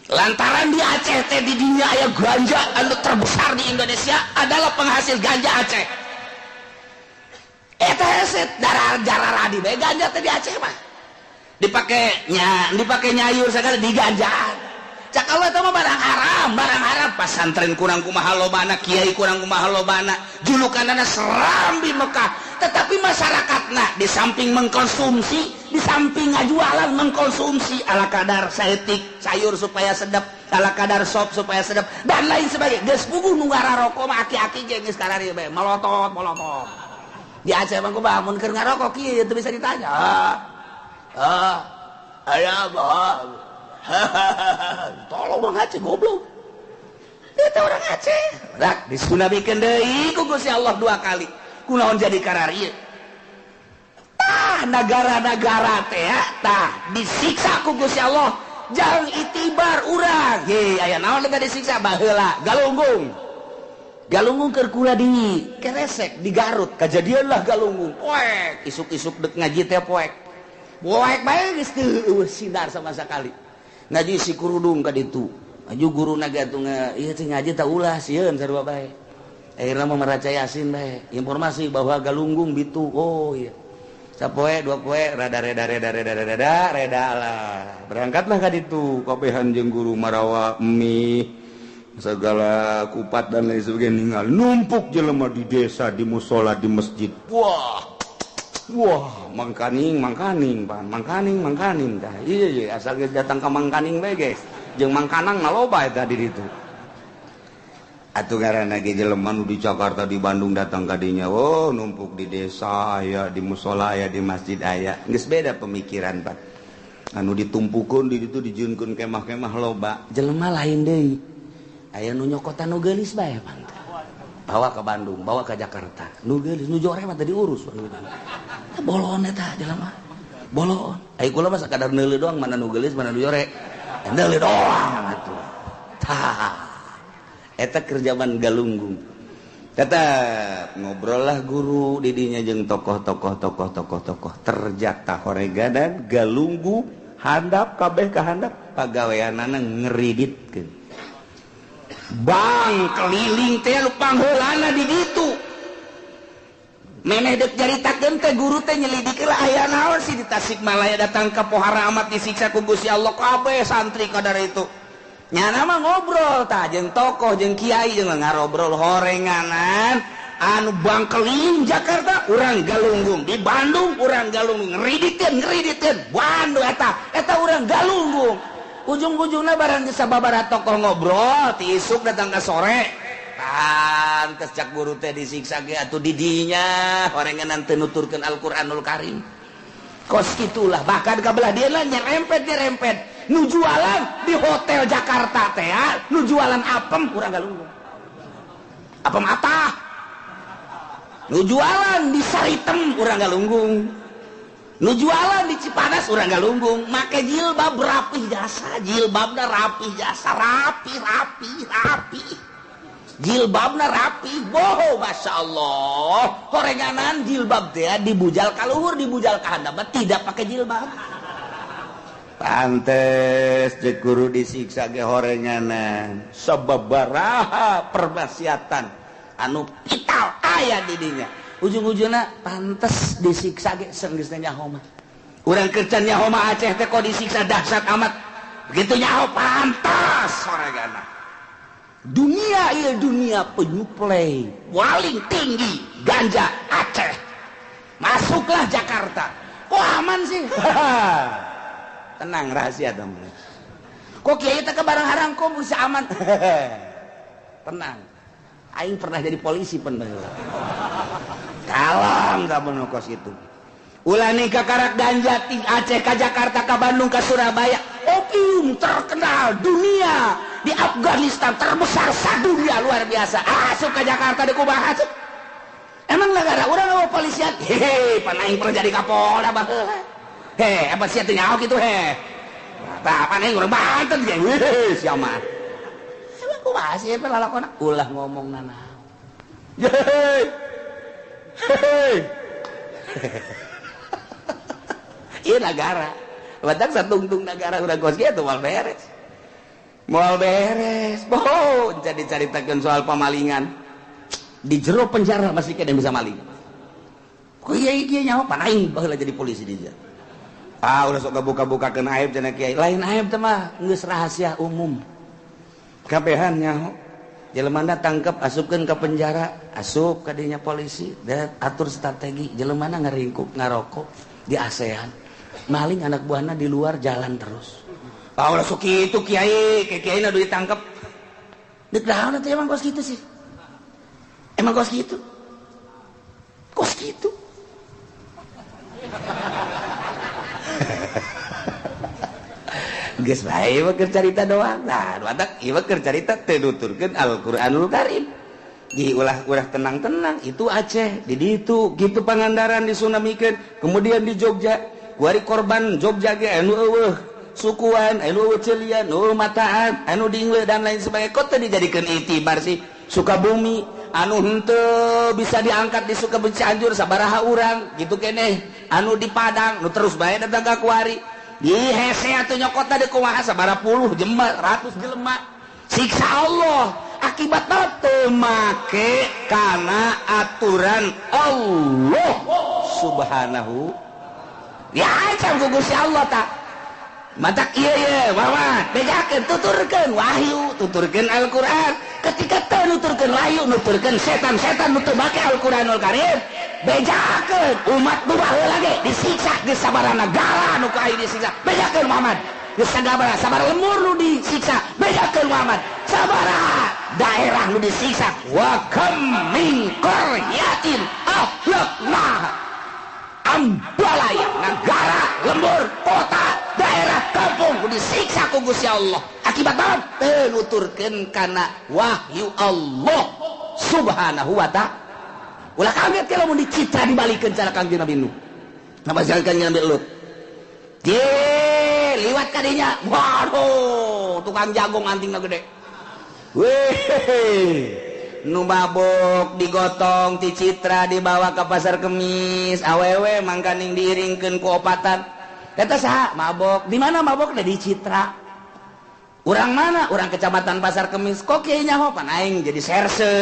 lantaran di Aceh teh di dunia aya ganja anu terbesar di Indonesia adalah penghasil ganja Aceh eta heset darah di bae ganja teh di Aceh mah dipake nyayur segala diganjaan cak Allah itu mah barang haram pasantren kurang kumaha lobana kiai kurang kumaha lobana julukanana serambi Mekah tetapi masyarakatna di samping mengkonsumsi di samping ngajualan mengkonsumsi ala kadar saeutik sayur supaya sedap ala kadar sop supaya sedap dan lain sebagainya geus puguh nu ngararoko mah aki-aki ge geus karari bae melotot di Aceh mah kumaha mun keur ngarokok kieu teu bisa ditanya aya bah tolong Bang Aceh goblok itu orang Aceh rak disunamikeun deui ku Gusti Allah 2 kali kunaon jadi kararieu negara-negara teh tah disiksa ku Gusti Allah jang itibar urang ye aya naon teh disiksa baheula galunggung keur kula di keresek di Garut kejadian lah galunggung poek isuk-isuk dek ngaji teh poek bae geus teu sinar sama sekali ngaji si kurudung ka ditu aju guru nagatung ieu teh ngaji teh ulah sieun sarua bae akhirna mah maraca Yasin bae informasi bahwa galunggung bitu oh iya sapoe dua poe reda lah berangkatlah ka ditu kabehan jeung guru marawa mie segala kupat dan lain sebagainya ninggal numpuk jelema di desa di musola di masjid wah mangkaning tah iya asal geus datang ka mangkaning bae guys jeung mangkanang naloba eta di ditu atuh ngaranna ge jelema nu di Jakarta di Bandung datang ka dinya oh numpuk di desa aya di musola aya di masjid aya geus beda pemikiran Pak anu ditumpukeun di ditu dijieunkeun kemah-kemah loba jelema lain deui aya nu nyokotan nu geulis bae Pak bawa ke Bandung bawa ke Jakarta nu geulis nu jore mah tadi urus bolon eta jelema bolon ai kula mah sakadar neuleuh doang mana nu geulis mana nu jore neuleuh doang atuh tah eta kerjaan galunggung tetap ngobrol lah guru didinya jeung tokoh-tokoh terjata horeganan galunggu handap kabeh ka handap pagaweanana ngeriditkeun bang keliling teh lu pangheulana di ditu meneh dek jaritakeun teh guru teh nyelidikeun aya naon sih di Tasikmalaya datang ka pohara amat disiksa ku Gusti Allah kabeh santri kadar itu nyana mah ngobrol tah jeung tokoh jeung kiai jeung ngarobrol horenganan anu bang keliling Jakarta urang galunggung di Bandung urang galunggung ngeriditkeun Bandung eta urang galunggung ujung-ujungna barang sababaraha tokoh ngobrol ti isuk datang ka sore pantes cak guru teh disiksa ge atuh di dinya horenganan teu nuturkeun Al-Qur'anul Karim kos gitulah bahkan kabelah dia lah nyerempet nu jualan di hotel Jakarta teh nu jualan apem urang galunggung apem atah nu jualan di Saritem urang galunggung nu jualan di Cipanas urang galunggung make jilbab rapih jasa jilbabna rapih jasa rapi jilbabna rapi boho Masya Allah horenganan jilbab teh dibujal kaluhur dibujal ka handap tidak pakai jilbab pantes cek guru disiksa ge horenganan sababaraha perbasiatan anu vital aya di dinya ujung-ujungna pantes disiksa ge geus nyaho mah urang keur can nyaho mah Aceh teh kok disiksa dahsyat amat begitu nyaho pantas horenganan dunia ieu dunia penyuplai paling tinggi ganja Aceh masuklah Jakarta kok aman sih tenang rahasia teman kok kiai teh ke barang harang kok bisa aman tenang aing pernah jadi polisi bener kalem kamu nokos itu ulah nikah karak ganja di Aceh ke Jakarta ke Bandung ke Surabaya opium terkenal dunia di Afghanistan terbesar sadunia luar biasa asup ke Jakarta di kumaha emang negara urang mau polisian hehe panaing pernah jadi kapolda baheula he apa sia teh nyaho kitu he tah panaing urang Banten ge sia mah emang kumaha sih pelalakona ulah ngomong nanaon hei ieu negara badak satungtung negara urang kos kieu moal beres boh jadi caritakeun soal pamalingan di jero penjara masih kena bisa maling kok kiai nyaho panaing baheula jadi polisi di dieu udah sok buka-bukakeun aib cenah kiai lain aib teh mah geus rahasia umum kabehan nyaho jelemana tangkep asupkeun ka penjara asup ka dinya polisi dan atur strategi jelemana ngaringkuk ngarokok di ASEAN maling anak buahna di luar jalan terus udah sok kitu kiai kiai na ditangkep dek dahauna teh emang kos kitu sih emang kos kitu geus bae mah keur carita doang nah batak ieu mah keur carita teu nuturkeun Al-Qur'anul Karim ulah tenang-tenang itu Aceh di itu gitu Pangandaran disunamikeun kemudian di Jogja kuari korban Jogja ge anu eueuh sukuan anu eueuh celian anu mataan anu dingle dan lain sebagainya kota dijadikeun itibar sih Sukabumi anu henteu bisa diangkat di Sukabumi Cianjur sabaraha urang gitu keneh anu di Padang nu terus bae datang ka kuari di hese atuh nyokota di kumaha sabaraha puluh jelema ratus jelema siksa Allah akibat teu make kana aturan Allah subhanahu ya can ku Gusti Allah tak matak ieu mama bejakeun tuturkeun wahyu tuturkeun Al-Qur'an ketika teu nuturkeun wahyu nuturkeun setan-setan nu teu make Al-Qur'anul Karim bejakeun umat nu baheula ge disiksa di sabaraha negara nu ka disiksa bejakeun Muhammad geus sabaraha lemur nu disiksa bejakeun Muhammad sabaraha daerah nu disiksa wa kam min qaryatin ahlaknaha ambalaya negara lembur kota daerah kampung nu disiksa ku Gusti Allah akibat naon teu nuturkeun kana wahyu Allah subhanahu wa ta'ala ulah kaget kalau mun dicitra dibalikeun cara Kangjeng Nabi Nuh napa jalan Kangjeng Nabi Lut liwat kadinya waduh tukang jagung antingna gede weh nu mabok digotong ti Citra dibawa ke pasar Kemis awewe mangkaning diiringkeun ku opatan eta saha mabok di mana mabok di Citra urang mana urang kecamatan Pasar Kemis kok kieu nyaho pan aing jadi serse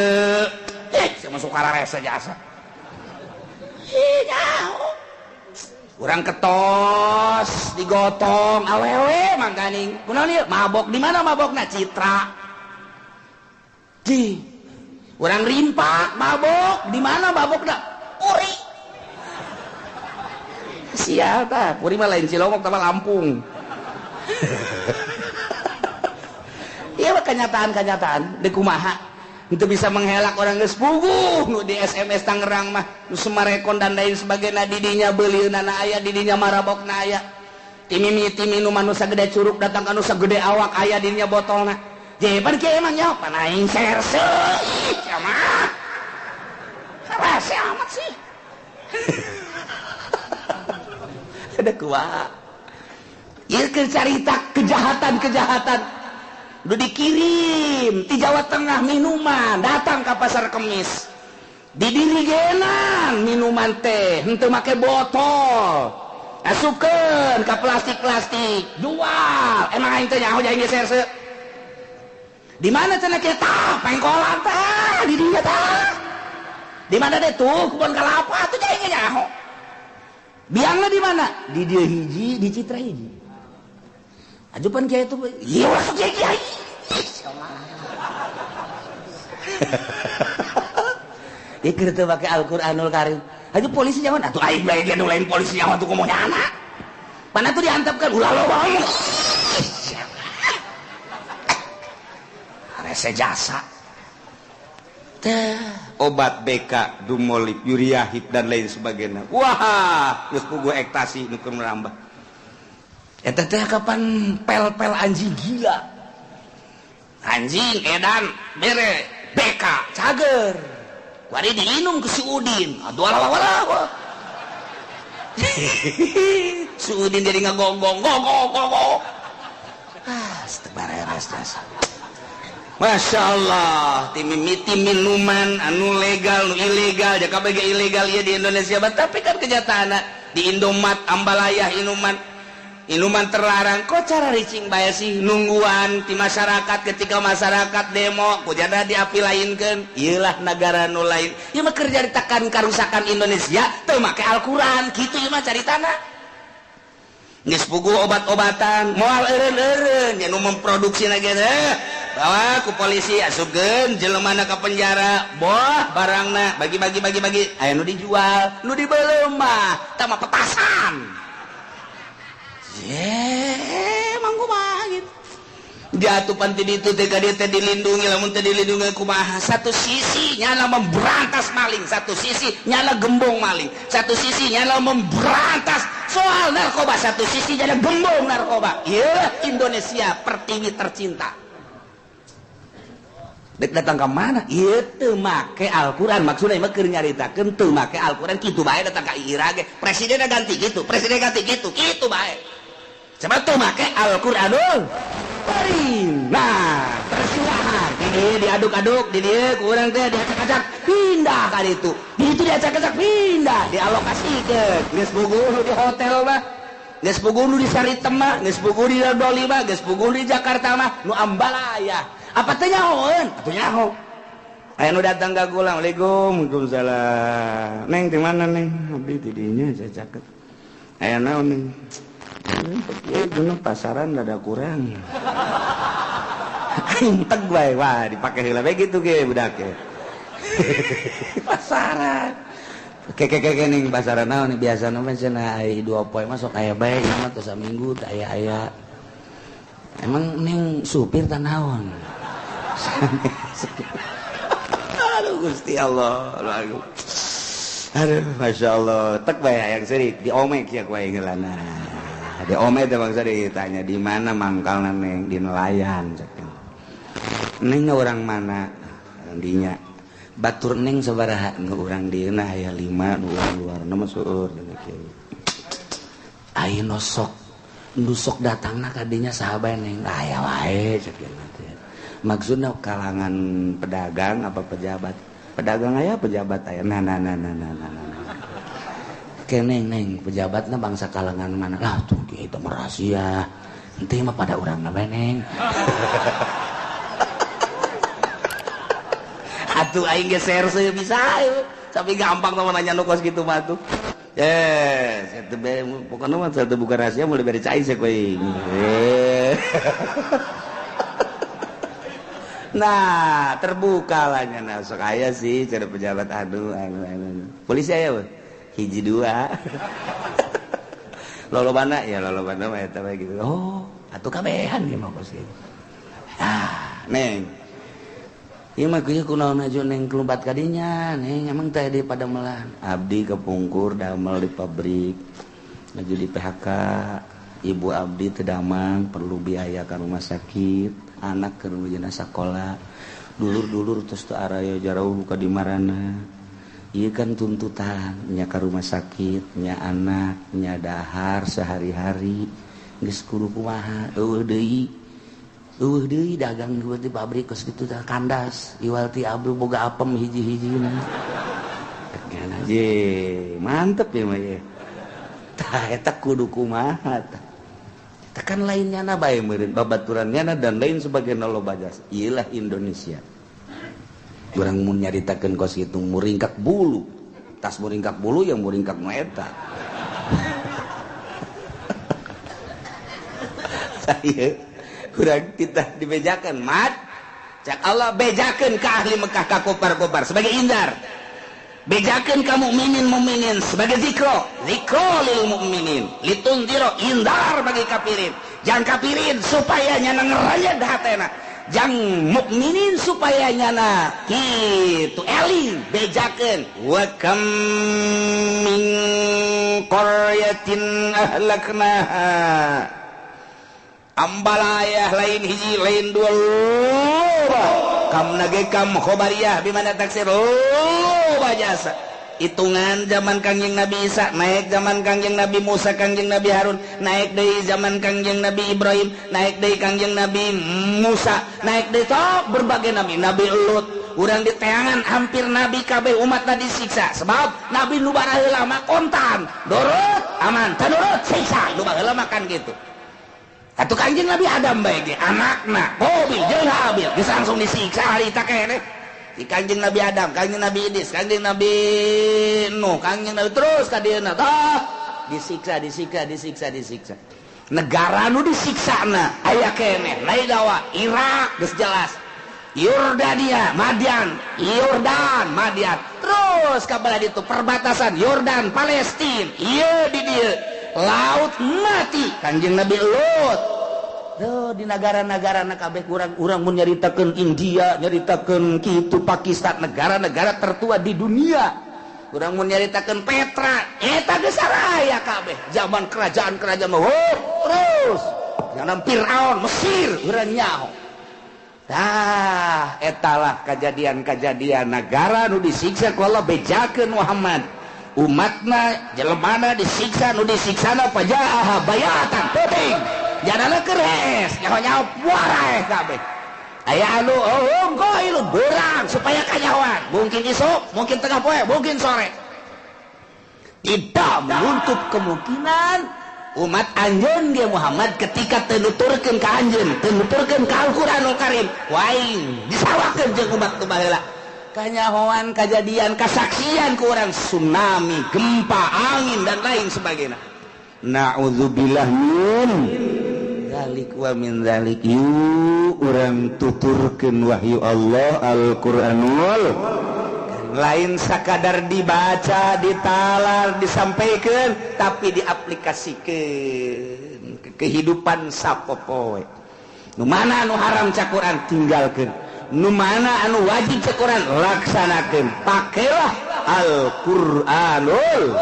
sama sukara rese jasa nyaho urang ketos digotong awewe mangkaning kunaon ieu mabok di mana mabokna Citra di orang rimpak mabok di mana mabok dah Puri sial tah Puri mah lain Cilongok tambah Lampung iya kenyataan di kumaha itu bisa menghelak orang geus puguh nu di SMS Tangerang mah nu Semarekon dan lain sebagainya didinya beulieunana aya didinya marabokna aya timimi minuman nu sagede curug datang ka nu sagede awak aya didinya botolna jeban kieu emang nyaho pan aing serse sama rese amat sih ada kumaha ieu keur carita kejahatan udah dikirim di Jawa Tengah minuman datang ke Pasar Kemis didirigenan minuman teh henteu make botol asupkeun ka plastik jual emang aing teh nyaho aing serse di mana cenah kieu tah pengkolan tah di dieu tah di mana deh tuh kebun kelapa tuh aing nyaho biangna di mana di dieu hiji di Citra hiji ajupan kieu itu ieu masuk kiai ikir teu make Al-Qur'anul Karim aju polisi jangan atuh aing bae ge nu lain polisi jangan tuh kumaha anak pan atuh diantepkeun ulah loba rese jasa obat BK Dumolip Yuriahip dan lain sebagainya wah geus puguh ektasi nu keur merambah eta teh kapan pel anjing gila anjing edan bere BK cager wari diinum ke si Udin aduh ala si Udin jadi ngagonggong beres jasa Masya Allah timimiti minuman anu legal anu ilegal jaka bege ilegal ya di Indonesia tapi kan kenyataanna di Indomaret Ambalaya inuman terlarang kok cara ricing bae sih nungguan di masyarakat ketika masyarakat demo kujana diapilainkeun ieulah negara nu lain ieu mah kerja ditekan karusakan Indonesia teu make Al-Qur'an kitu ieu mah caritana geus puguh obat-obatan moal eureun-eureun nya nu memproduksi na ge bawa ku polisi asupkeun jelemana ka penjara boh barangna bagi aya nu dijual nu dibeuleum mah tah mah petasan emang kumaha gitu diatupan ti ditu teh ka dieu teh dilindungi lamun teh dilindungi kumaha satu sisi nyana memberantas maling satu sisi nyana gembong maling satu sisi nyana memberantas soal narkoba satu sisi nyana gembong narkoba ieu Indonesia pertiwi tercinta dek datang ke mana? Ieu teu make Al-Qur'an, maksudna mah keur nyaritakeun teu make Al-Qur'an kitu bae datang ka IRA ge. Presidenna ganti kitu kitu bae. Coba teu make Al-Qur'an Karim. Nah, tersilahan. Ini diaduk-aduk di dieu ku urang teh diacak-acak pindah ka ditu. Di ditu diacak-acak pindah, dialokasikeun. Geus puguh di hotel mah. Geus puguh di Saritem mah, geus puguh di Doli mah, geus puguh di Jakarta mah, nu Ambalaya. Apa teh nyahoeun? Atuh nyaho. Aya nu datang ka kula, Waalaikumsalam. Neng di mana neng? Abdi di dinya cacaket. Aya naon neng? Ya dulu pasaran rada kurang. Aing teg wae, wah dipake heula bae kitu ge budak ge. Pasaran. Keke ning pasaran naon biasana mah cenah aya 2 poe masuk aya bae ieu mah teu saminggu teu aya. Emang ning supir teh naon? Aduh Gusti Allah. Aduh Masya Allah. Tek bae hayang seurik diomek ya ku aing heulana. Di omet ya bangsa ditanya di mana mangkalna neng di nelayan cekin. Neng orang mana dinya batur neng sabaraha nu urang dieuna aya 5 nu urang luarna mah seueur kieu. Ayeuna sok ndusok datangna ka dinya saha neng aya wae cekin teh. Maksudna kalangan pedagang apa pejabat? Pedagang aya pejabat aya. Nah. Neng pejabatnya bangsa kalangan mana lah tuh kita merahasia nanti mah pada orang nabe neng atuh aing geser saya bisa tapi gampang teman nanya nukos gitu mah tuh satu pokoknya mah satu buka rahasia mulai beri cai sih kuing nah terbuka lah nyana sok aya sih cara pejabat aduh polisi aya weh hiji 2 lolobana ya lolobana mah eta bae gitu. Oh, atuh kabehan ieu mah bos kieu. Ah, neng. Ieu mah kieu kunaon aja neng kelumpat ka dinya, neng emang teh di Pademelan. Abdi kepungkur damel di pabrik. Ngaju di PHK. Ibu abdi teu damang perlu biaya ka rumah sakit, anak keur nujuna sakola. Dulur-dulur terus teu araya jarauh ka di marana. Iya kan tuntutan nya ka rumah sakit, nya anak, nya dahar sehari-hari geus kudu kumaha eueuh deui dagang buat di pabrik geus kitu teh kandas iwal ti abdi boga apem hiji-hijina kan aja mantep ya mah ye tah eta kudu kumaha tah tekan lainnya na bae meureun babaturannya dan lain sebagainya loba jas ieulah Indonesia. Orang mun nyaritakeun kos kitu muringkak bulu. Tas muringkak bulu yang muringkak nu eta. Saya urang kita dibejakeun mat. Cak Allah bejakeun ka ahli Mekah ka kufar-kufar sebagai indar. Bejakeun ka mukminin sebagai zikro lil mukminin. Litundiro indar bagi kafirin. Jangan kafirin supaya nya ngeraya hatena. Jang mukminin supaya nyana kitu eling bejakeun wa kam min qaryatin ahlaknaha ambalayah lain hiji lain dua kam nage kam khobariyah bimana taksir jasa hitungan zaman Kangjeng Nabi Isa naik zaman Kangjeng Nabi Musa Kangjeng Nabi Harun naik dari zaman Kangjeng Nabi Ibrahim naik dari Kangjeng Nabi Musa naik dari top berbagai Nabi Lut urang di teangan hampir Nabi kabeh umatna disiksa sebab Nabi nu baraheula mah kontan dorot aman tanurut siksa nu baheula makan gitu atuh Kangjeng Nabi Adam bae ge anakna Qabil jeung Habil geus langsung disiksa harita keneh di Kangjeng Nabi Adam, Kangjeng Nabi Idris, Kangjeng Nabi Nuh, Kangjeng Nabi terus ka dieuna disiksa. Negara nu disiksana aya keneh, lain dawa Irak geus jelas. Yordania, Madian, terus ka bala ditu perbatasan Yordan, Palestina. Ieu di dieu laut mati Kangjeng Nabi Lut. Di negara-negara kabeh urang mun nyaritakeun India, nyaritakeun kitu Pakistan, negara-negara tertua di dunia. Urang mun nyaritakeun Petra, eta geus saraya kabeh. Zaman kerajaan-kerajaan terus. Zaman Firaun, Mesir, urang nyaho. etalah kejadian-kajadian negara nu disiksa ku Allah bejakeun Muhammad umatna jelema disiksa nu disiksana pajaaha bayatan teuing jadana keres nyaho-nyaho wae kabeh aya anu ilu beurang supaya kanyawan mungkin isuk mungkin tengah poe mungkin sore tidak menutup kemungkinan umat anjeun dia Muhammad ketika tenuturkeun ka anjeun tenuturkeun ka Al-Qur'anul Karim waing disawakeun jeung umat teu baheula kanyahoan kejadian kasaksian ku urang tsunami gempa angin dan lain sebagainya naudzubillah min zalik wa min zalik urang tuturkeun wahyu Allah Al-Qur'anul lain sakadar dibaca, ditalar, disampaikan, tapi diaplikasikan ke kehidupan sapopoe. Nu mana anu haram cak Quran tinggalkan. Nu mana anu wajib cak Quran laksanakan. Pakailah Al-Qur'anul.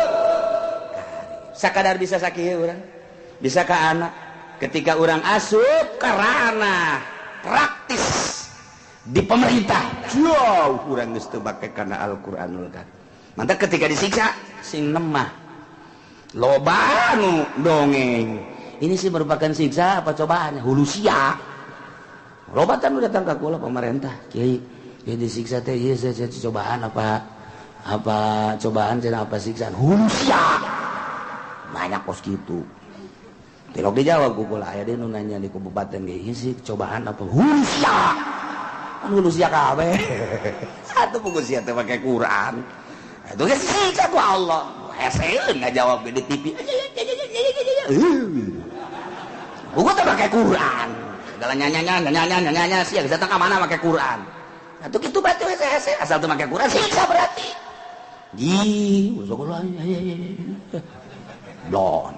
Sakadar bisa sakieu urang. Bisa ka anak. Ketika urang asup karana praktis di pemerintah jauh kurang geus teu make kana Al-Qur'anul Karim. Mantap ketika disiksa sing nemah loba nu dongeng. Ini sih merupakan siksa apa cobaannya? Hulu sia. Loba tanu datang ka kula pemerintah. Kiai, ieu disiksa teh ieu cobaan apa cobaan cenah apa siksaan? Hulu sia. Banyak kos kitu. Tilok dijawab ku kula aya deui nu nanya di kabupaten ge ieu sih cobaan apa? Hulu sia. Hulu sia kabeh. Satu pungkus sia teh make Quran. Itu geus siksa ku Allah. Heseun ngajawab di TV. Buku teh make Quran. Segala nyanyi sia geus datang ka mana make Quran. Atuh kitu berarti hese asal teu make Quran siksa berarti. Di, usaha don.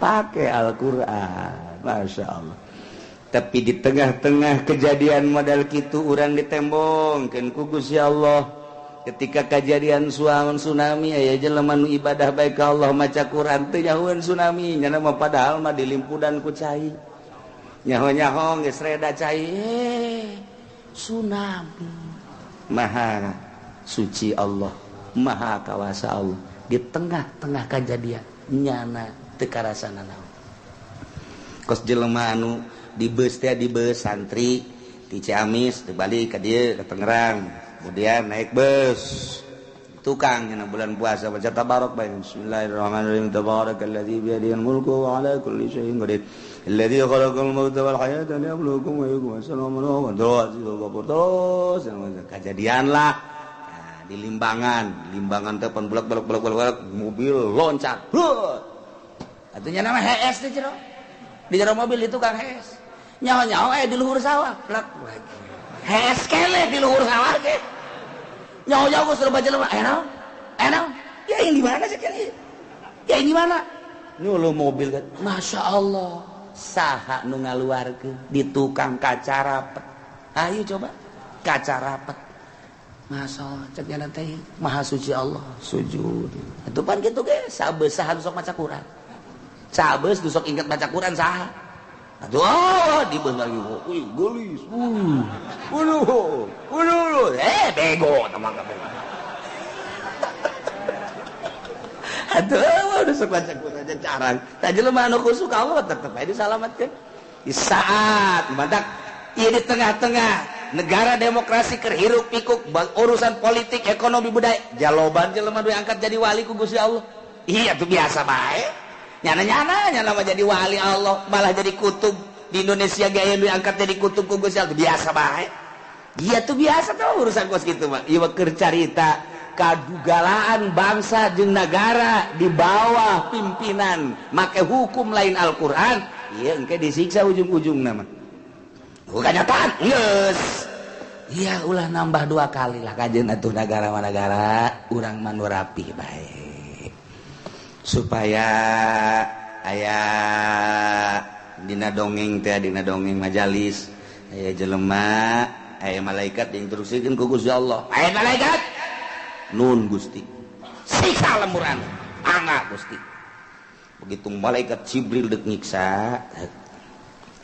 Pakai Al-Qur'an. Masya Allah. Tapi di tengah-tengah kejadian modal kitu urang ditembongkeun ku Gusti Allah ketika kejadian tsunami aya jelema nu ibadah bae ka Allah maca Quran teu nyahoeun tsunami nya mah padahal mah dilimpudan ku cai nyaho-nyaho geus reda cai tsunami maha suci Allah maha kawasa Allah di tengah-tengah kejadian nyana teu karasana naon kos jelema anu di bus santri di Ciamis balik ke dia ke Tangerang kemudian naik bus tukang yang bulan puasa baca tabarok baik bismillahirrahmanirrahim tabarakalladzi biyadihil mulku wa ala kulli syai'in qadir alladzi khalaqal mauta wal hayata liyabluwakum ayyukum ahsanu amala terus kejadian lah di Limbangan telepon bulak mobil loncat artinya nama HS di jero mobil itu Kang HS nyawa di luhur sawah plak hes kele di luhur sawah ke nyawa gue suruh baca lemah enak ya ini di mana sih kele ya ini di mana nyuluh mobil kan Masya Allah saha nu ngaluarkeun di tukang kaca rapet ayo coba kaca rapet Masya Allah cek nyana teh maha suci Allah sujud itu pan gitu ge sabeus saha sok maca Quran sabeus sok inget baca Quran saha aduh dibes lagi gelis bego teman kabeh aduh udah sok baca Quran aja carang tah jelema anu khusuk Allah tetep aja disalamatkeun di saat badak ieu di tengah-tengah negara demokrasi keur hiruk pikuk urusan politik ekonomi budaya jaloban jelema diangkat jadi wali ku Gusti Allah iya tuh biasa bae nyana mah jadi wali Allah malah jadi kutub di Indonesia gaya diangkat jadi kutub ku Gusti Allah biasa bae iya tuh biasa tuh urusan kos gitu mah ieu keur carita kadugalaan bangsa jeung negara di bawah pimpinan make hukum lain Al-Qur'an ieu engke disiksa ujung-ujungna mah bukan nyataan geus iya ulah nambah 2 kali lah kajeun atuh negara urang mah nu rapih bae supaya aya dina dongeng majalis aya jelema aya malaikat diinstruksikeun ku Gusti Allah aya malaikat nun Gusti siksa lemburan angga Gusti begitu malaikat Jibril deuk nyiksa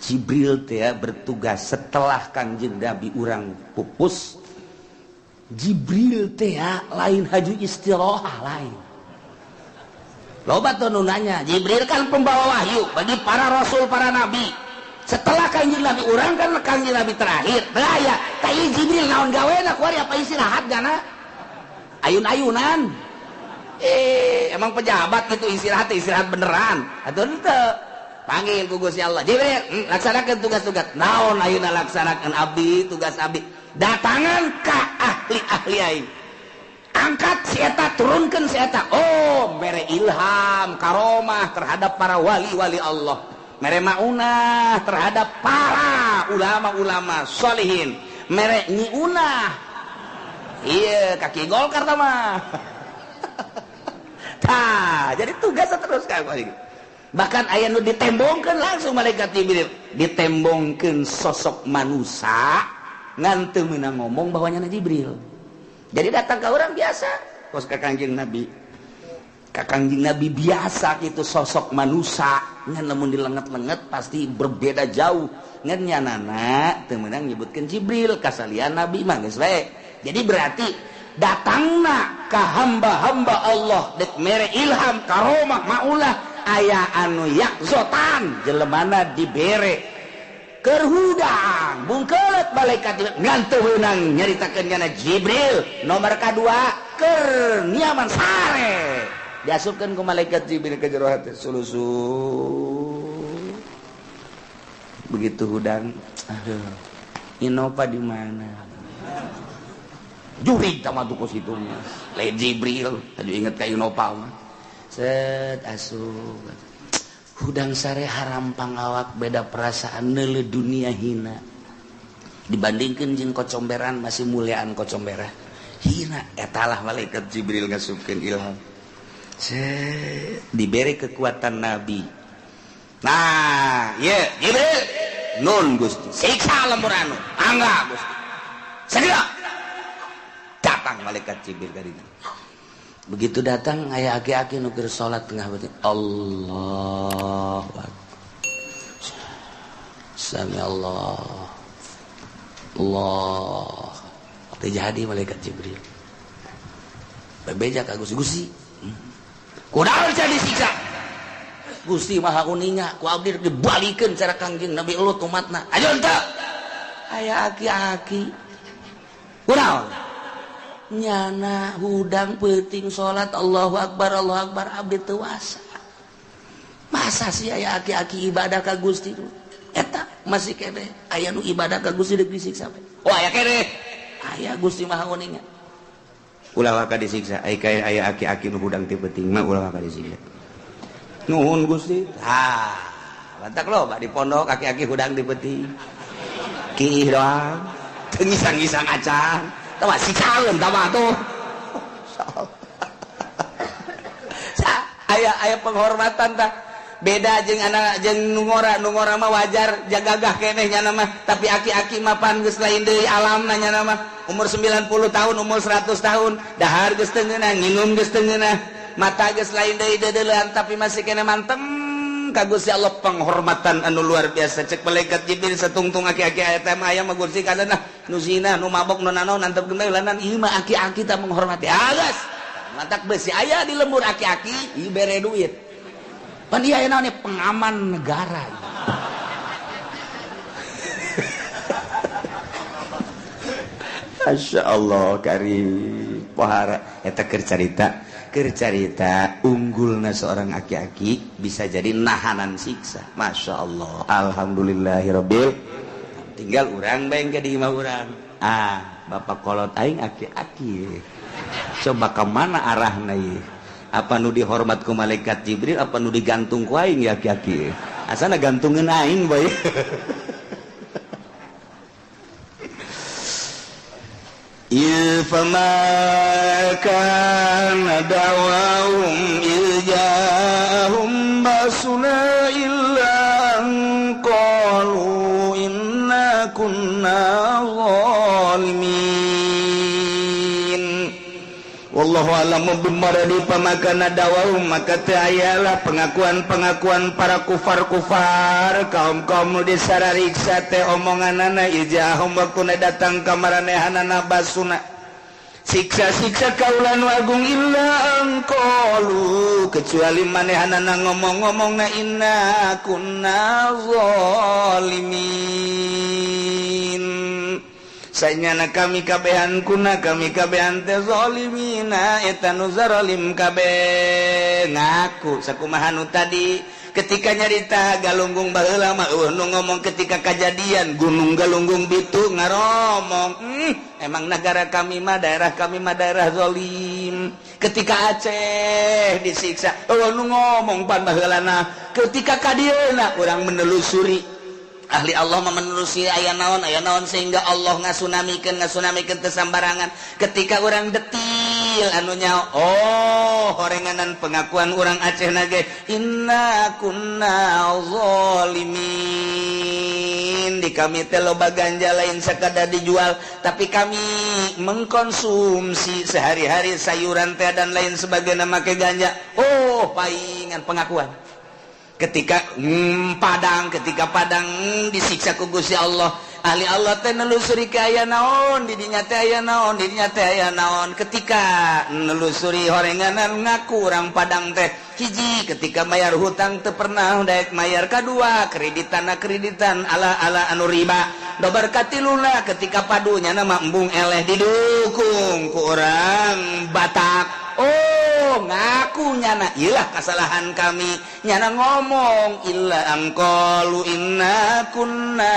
Jibril teh bertugas setelah Kangjeng Nabi urang pupus. Jibril teh lain haju istirahah lain. Loba tuh nanya, Jibril kan pembawa wahyu bagi para rasul, para nabi. Setelah Kangjeng Nabi urang kan Kangjeng Nabi terakhir. Beraya, tai Jibril naon gaweana kuari apa istirahat gana? Ayun-ayunan. Emang pejabat gitu istirahat beneran. Atuh teu. Panggil ku Gusti Allah. Jibril, laksanakeun tugas-tugas. Naon ayeuna laksanakeun abdi, tugas abdi. Datangan ka ahli-ahli aing. Angkat si eta, turunkan si eta. Oh, mere ilham, karomah terhadap para wali-wali Allah. Mere maunah terhadap para ulama-ulama solihin. Mere nyiunah. Iya, kaki Golkar mah. Tah, jadi tugas terus kan. Bahkan aya nu ditembongkeun langsung malaikat Jibril. Ditembongkeun sosok manusia ngan teu meunang ngomong bahwanya Jibril. Jadi datang ke orang biasa, kos ka Kangjeng Nabi. Ka Kangjeng Nabi biasa gitu sosok manusia, ngan lamun dilenget-lenget pasti berbeda jauh. Ngan nyanana teu meunang nyebutkeun Jibril, kasalian Nabi mah geus we. Jadi berarti datangna ka hamba-hamba Allah dek mere ilham, karomah, maulah aya anu yakzotan jelemana dibere kerhudang bungkelet malaikat ngan teu weunang nyaritakeun kana Jibril. Nomor kadua keur nyaman sare diasupkeun ku malaikat Jibril ke jero hati sulusu. Begitu hudang, aduh, Innova di mana? Jurig sama tuh situ mah. Lain Jibril, tadi inget ka Innova mah. Set asup. Hudang sare harampang awak beda perasaan neule dunia hina dibandingkeun jeung kocomberan masih muliaan kocombera hina. Etalah malaikat Jibril ngasupkeun ilham, diberi kekuatan Nabi. Nah ye Jibril nun Gusti siksa lembur anu angga Gusti segera datang malaikat Jibril kadina. Begitu datang aya aki-aki nu keur salat tengah beuteung Allahu Akbar. Sami Allah. Allah. Teu jadi malaikat Jibril. Bebeja ka Gusti. Kunaon can disiksa? Gusti Maha Uninga ku abdi dibalikeun cara Kangjeng Nabi Elut umatna. Ajeun teu. Aya aki-aki. Kunaon? Nyana hudang peuting salat Allahu Akbar abdi teu wasa. Masa sih aya aki-aki ibadah ka Gusti tu? Eta masih kene aya nu ibadah ka Gusti deuk disiksa. Oh aya kene. Aya Gusti Maha Uninga. Ulah ka disiksa. Aya aki-aki nu hudang ti peuting mah ulah ka disiksa. Nuhun Gusti. Bantak loba di pondok aki-aki hudang ti peuting. Kiih doang. Teu ngisang-ngisang acan. Tawa si calem tawa tuh. Aya penghormatan tah. Beda jeung anak jeung nungora mah wajar jagagah keneh nya mah, tapi aki-aki mah pan geus lain deui alamna nya mah. Umur 90 tahun, umur 100 tahun, dahar geus teu ngeunah, nginum geus teu ngeunah, mata geus lain deui deudeulean tapi masih keneh mantem ka Gusti Allah. Penghormatan anu luar biasa. Cek malaikat Jibril satungtung aki-aki eta mah aya mah Gusti kadana nu zina, nu mabok, nu nanaon antep gemeulan ieu mah aki-aki tah menghormati. Alas. Mantak beusi aya di lembur aki-aki ieu bere duit. Pan ieu aya naon pengaman negara. Masya Allah karim pohara eta keur carita unggulna seorang aki-aki bisa jadi nahanan siksa. Masya Allah. Alhamdulillahirabbil. Tinggal urang bae ke di imah urang. Bapak kolot aing aki-aki. Coba ke mana arahna ieu? Apa nu dihormat ku malaikat Jibril, apa nu digantung ku aing ya aki-aki? Asana gantungkeun aing bae. Fama kana da'wahum ilja'ahum basuna illa qalu inna kunna zalimin wallahu a'lam bimaradi pamakana dawaum maka teu ayalah pengakuan-pengakuan para kufar-kufar kaum-kaum nu disarariksa teh omonganana ijahum waktuna datang ka maranehanana basuna siksa-siksa kaulan wagung illa angqalu kecuali manehanana ngomong-ngomongna inna kunna zalimin sayana kami kabehan kuna kami kabehan teh zalimina eta nu zalim kabeh ngaku sakumaha nu tadi ketika nyarita galunggung baheula mah nu ngomong ketika kejadian gunung galunggung bitu ngaromong emang negara kami mah daerah zalim ketika Aceh disiksa nu ngomong pan baheulana ketika kadieuna urang menelusuri ahli Allah menelusuri aya naon sehingga Allah ngasunamikeun teu sambarangan ketika urang detil anu nyaho horenganan pengakuan urang Aceh nage inna kunna zalimin di kami teh loba ganja lain sakadar dijual tapi kami mengkonsumsi sehari-hari sayuran teh dan lain sebagainya make ganja paingan pengakuan ketika padang disiksa ku Gusti Allah ahli Allah teh nelusuri ke aya naon di dinya teh aya naon ketika nelusuri horenganan ngaku urang padang teh hiji ketika mayar hutang teu pernah daek mayar kadua kreditan ala anu riba dobar katiluna ketika padunya nama embung eleh didukung ku urang Batak ngaku nyana ilah kesalahan kami nyana ngomong illa angqalu inna kunna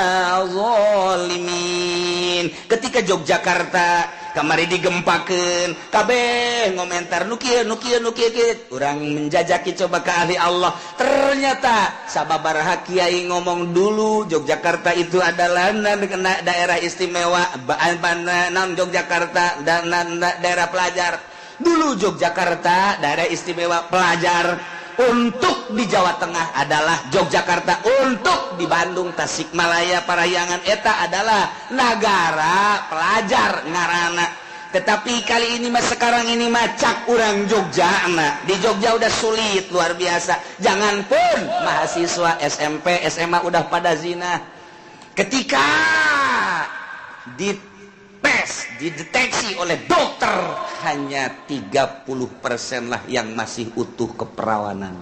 zalimin ketika Yogyakarta kamari digempakeun kabeh ngomentar nu kieu urang menjajaki coba ka ahli Allah ternyata sababaraha kiai ngomong dulu Yogyakarta itu adalah daerah istimewa non Yogyakarta dan daerah pelajar dulu Yogyakarta daerah istimewa pelajar untuk di Jawa Tengah adalah Yogyakarta untuk di Bandung Tasikmalaya Parahyangan eta adalah negara pelajar ngaranna tetapi kali ini sekarang ini cak urang Jogja di Jogja udah sulit luar biasa janganpun mahasiswa SMP SMA udah pada zina ketika dideteksi oleh dokter hanya 30% lah yang masih utuh keperawanan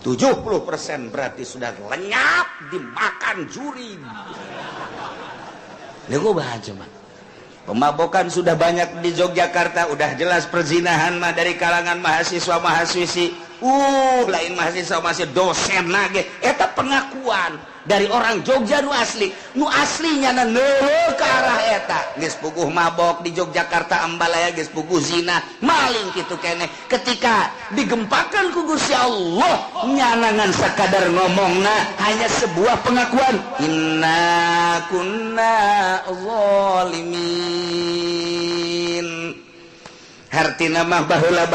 70% berarti sudah lenyap dimakan juri nego bahagia mah pemabokan sudah banyak di Yogyakarta udah jelas perzinahan mah dari kalangan mahasiswa-mahasiswi lain mahasiswa dosen lagi eta pengakuan dari orang Jogja nu aslinya neueuh ke arah eta geus puguh mabok di Yogyakarta ambalaya geus puguh zina maling kitu keneh ketika digempakan ku Gusti Allah nyanangan sakadar ngomongna hanya sebuah pengakuan inna kunna zalimin hartina mah baheula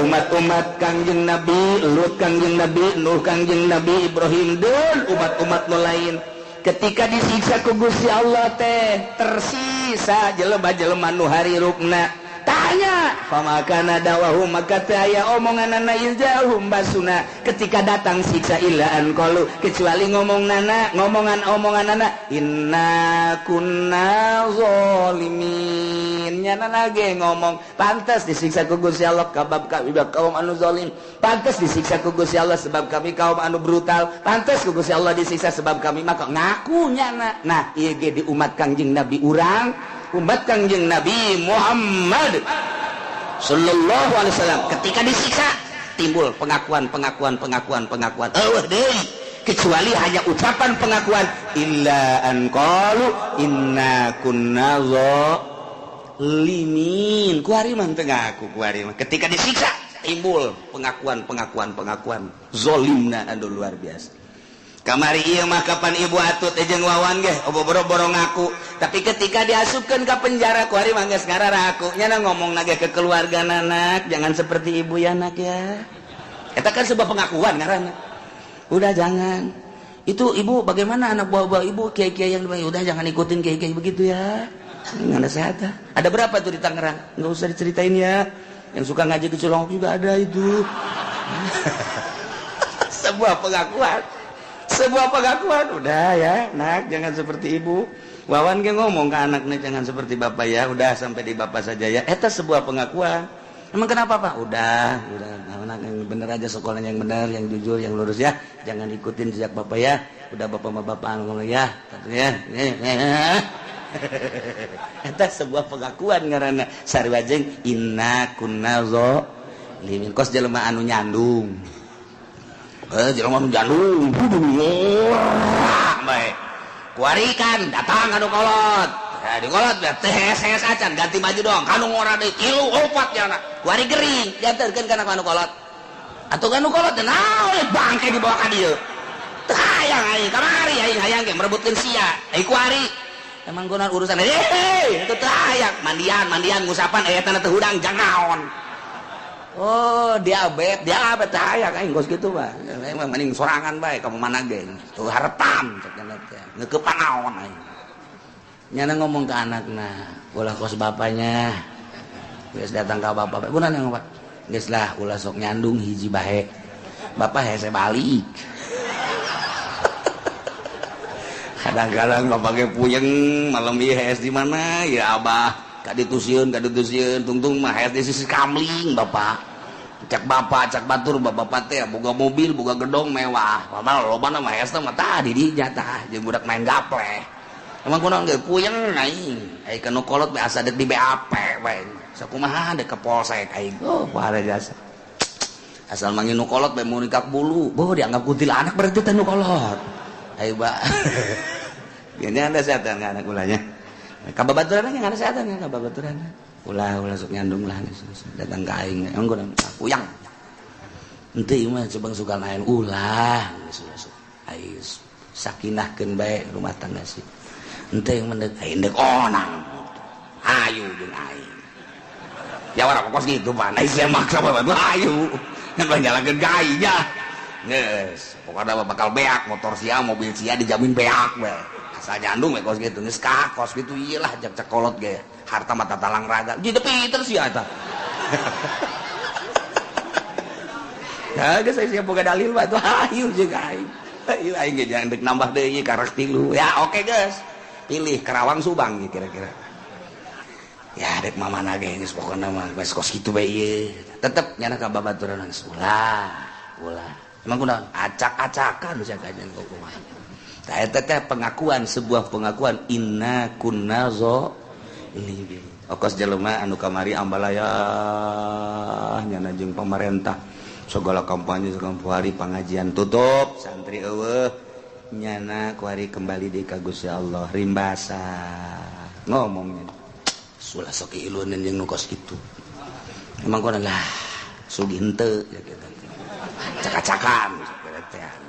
umat-umat Kangjeng Nabi Lut Kangjeng Nabi Nuh Kangjeng Nabi Ibrahim dan umat-umat nu lain ketika disiksa ku Gusti Allah teh tersisa jelema-jelema nu harirupna tanya pamakana dawahum maka teh aya omonganana izahum basuna ketika datang siksa ilaan qalu kecuali ngomonganana inna kunna zalimin nyana lagi ngomong pantas disiksa ku Gusti Allah kabab kami kaum anu zalim pantas disiksa ku Gusti Allah sebab kami kaum anu brutal pantas ku Gusti Allah disiksa sebab kami maka ngaku nyana nah ieu ge di umat Kangjeng Nabi urang umat Kangjeng Nabi Muhammad sallallahu alaihi wasallam ketika disiksa timbul pengakuan eueuh deui kecuali hanya ucapan pengakuan illa an qalu inna kunna zalimin kuari mah teu ngaku kuari mah ketika disiksa timbul pengakuan zalimna anu luar biasa kamari ieu mah kapan ibu atut jeung wawan ge boro-boro ngaku tapi ketika diasupkeun ka penjara kuari mah geus ngararaku nya ngomong nage ke keluarga anak jangan seperti ibu ya anak ya eta kan sebuah pengakuan ngaranna udah jangan itu ibu bagaimana anak buah-buah ibu kiai-kiai yang udah jangan ikutin kiai-kiai begitu ya nggak ada sehat ada berapa tuh di Tangerang nggak usah diceritain ya yang suka ngaji ke Cilongok juga ada itu. Sebuah pengakuan. Udah ya, nak, jangan seperti ibu. Wawan ke ngomong ke anaknya jangan seperti bapak ya. Udah sampai di bapak saja ya. Eta sebuah pengakuan. Emang kenapa Pak? Udah, anak yang bener aja, sekolahnya yang benar, yang jujur, yang lurus ya. Jangan ikutin jejak bapak ya. Udah bapak sama bapak ngomong ya. Ya. Eta sebuah pengakuan ngaranna sarwajeng inna kunna zalimin. Kos jelema anu nyandung. Jelema anu nyandung. Bae. Kuarikan datang anu kolot. Ya dikolot tes acan ganti baju dong. Kanu ngora deui kilu 4 nya. Kuari gering janterkeun kana anu kolot. Atuh anu kolot teh naon bangke dibawa ka dieu. Teu hayang aing kamari aing hayang ge merebutkeun sia. Kuari emang guna urusan itu teh hayang mandian ngusapan teh teu hudang jang naon. Oh, diabet teh hayang aing gos kitu mah. Emang mending sorangan bae ka mana ge. Tuh harepan cek teh. Ngeukepan naon aing. Nyana ngomong ke anakna, ulah kos bapaknya. Geus datang ka bapak. Guna yang Pak. Geus lah ulah sok nyandung hiji bae. Bapak hese balik. Kadang-kadang bapaknya puyeng malam ieu hees di mana ya abah kaditusiun tungtung mah hees di sisi kamling bapak cak bapak cak batur bapak teh boga mobil boga gedong mewah padahal lobana mah hees mah tadi di jatah jeung budak main gapleh emang kunaon ge puyeng aing kana kolot be asa dek di BAP bae sakumaha dek ke polsek aing oh pare jasa asal mangin nu kolot be mun nikak bulu boh dianggap kuntilanak berarti teh nu kolot ayo Mbak. Biasanya ada setan kan anak ulahnya. Kababaturan aja ada setan kan kababaturan. Ulah sok nyandung lah datang ka aing. Engko puyang. Henteu mah coba suka lain ulah aing sakinahkeun bae rumah tangga sih. Henteu yang mendek aing dek onang. Ayu jeung aing. Jawara kos gitu pan. Aing sia maksa bae ayu. Ngan jalakeun ka aing ya. Geus, pokoknya bakal beak motor sia, mobil sia dijamin beak we. Asal nyandung we kos gitu, geus ka kos gitu iyalah jak kolot ge. Harta mata talang raga. Jadi pinter sia eta. Ya geus saya boga dalil mah tuh ayu jeung aing. Ayu aing ge jangan dek nambah deui karak 3. Ya oke geus. Pilih Karawang Subang kira-kira. Ya dek mamana ge geus pokona mah geus kos kitu bae ieu. Tetep nyana ka babaturan ulah. Emang kunaon acak-acakan bisa kajian kumaha. Tah eta teh pengakuan sebuah pengakuan inna kunna zalimin. Okos jelema anu kamari ambalaya nyana jeung pamarentah segala kampanye sakampu hari pangajian tutup santri eueuh nyana ku hari kembali deui ka Gusti Allah rimbasa ngomongnya sulah sok iluneun jeung nu kos kitu. Emang kunaon lah sugih henteu ya kitu. Cak-cakan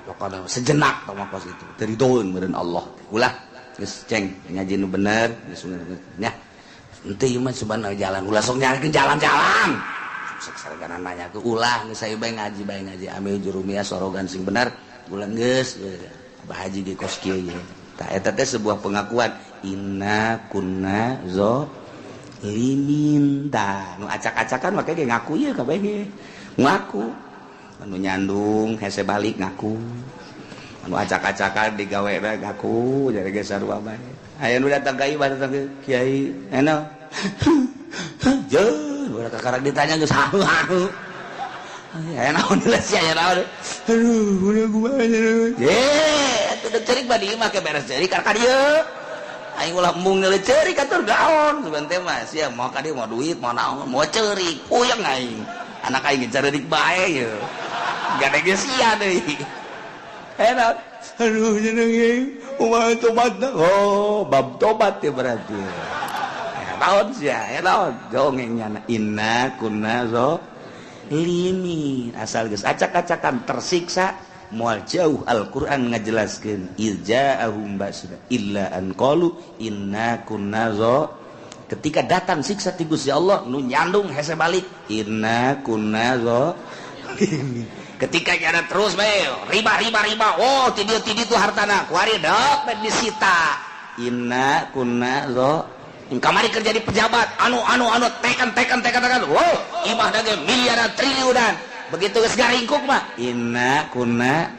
pokoknya sejenak sama kos itu dari tahun meureun Allah ulah geus ceng ngaji nu bener geus nya henteu ieu mah subhanallah jalan ulah sok nyarikeun jalan-jalan sok sarengana nanya ke ulah geus saya bae ngaji ame jurumia sorogan sing bener ulah geus Abah Haji di kos kieu ye tah eta teh sebuah pengakuan inna kunna zalimin tah nu acak-acakan make ge ngaku ieu kabeh ge ngaku anu nyandung hese balik ngaku anu acak-acakan digawe da ngaku jadi ge sarua bae aya nu datang ka ieu datang ke kiai eno jeung udah kakarang ditanya geus hahu aya naon lah sia aya naon aduh udah kumaha ye atuh deuk ceurik badi mah ke beres ceurik ka dieu aing ulah embung neuleut ceurik atur gaon sugan teh mah sia moal ka dieu moal duit moal naon moal ceurik puyeng aing anak aing careurik bae ye gak ada sia deui. Enak. Aduh jeneng ieu, kumaha tobatna? Oh, bab tobat ya berarti. Ya taon sia, ya taon. Dongengnya inna kunna zalimin. Asal geus acak-acakan tersiksa moal jauh Al-Qur'an ngajelaskeun ilja'ahum basna illa an qalu inna kunna ketika datang siksa ti Gusti Allah nu nyandung hese balik inna kunna zalimin. Ketika nyana terus bae riba oh ti dieu tu hartana kuari dok disita inna kunna kamari kerja di pejabat anu tekan wow imah dage miliaran triliunan begitu geus garingkuk mah inna kunna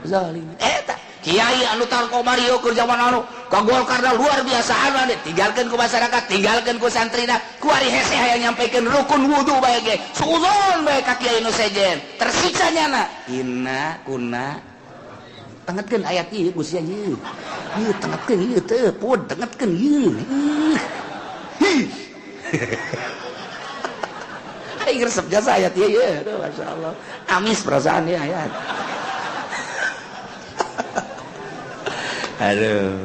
zalim eta kiai anu tar komario keur zaman anu kagolkarna luar biasa anu tinggalkeun ku masyarakat tinggalkeun ku santrina ku ari hese hayang nyampikeun rukun wudu bae ge suzon bae ka kiai nu sejen tersiksa nyana inna kunna tengetkeun ayat ieu Gusti ieu tengetkeun ieu teu pun tengetkeun ieu aing resep jasa ayat ieu aduh masyaallah amis perasaan ieu ayat aduh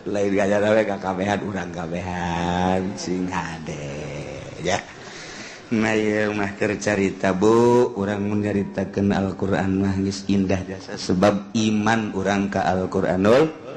lain gaya we kakabehan urang kabehan sing hade ya nah ieu mah keur carita Bu urang mun nyaritakeun Al-Qur'an mah geus indah jasa sebab iman urang ka Al-Qur'anul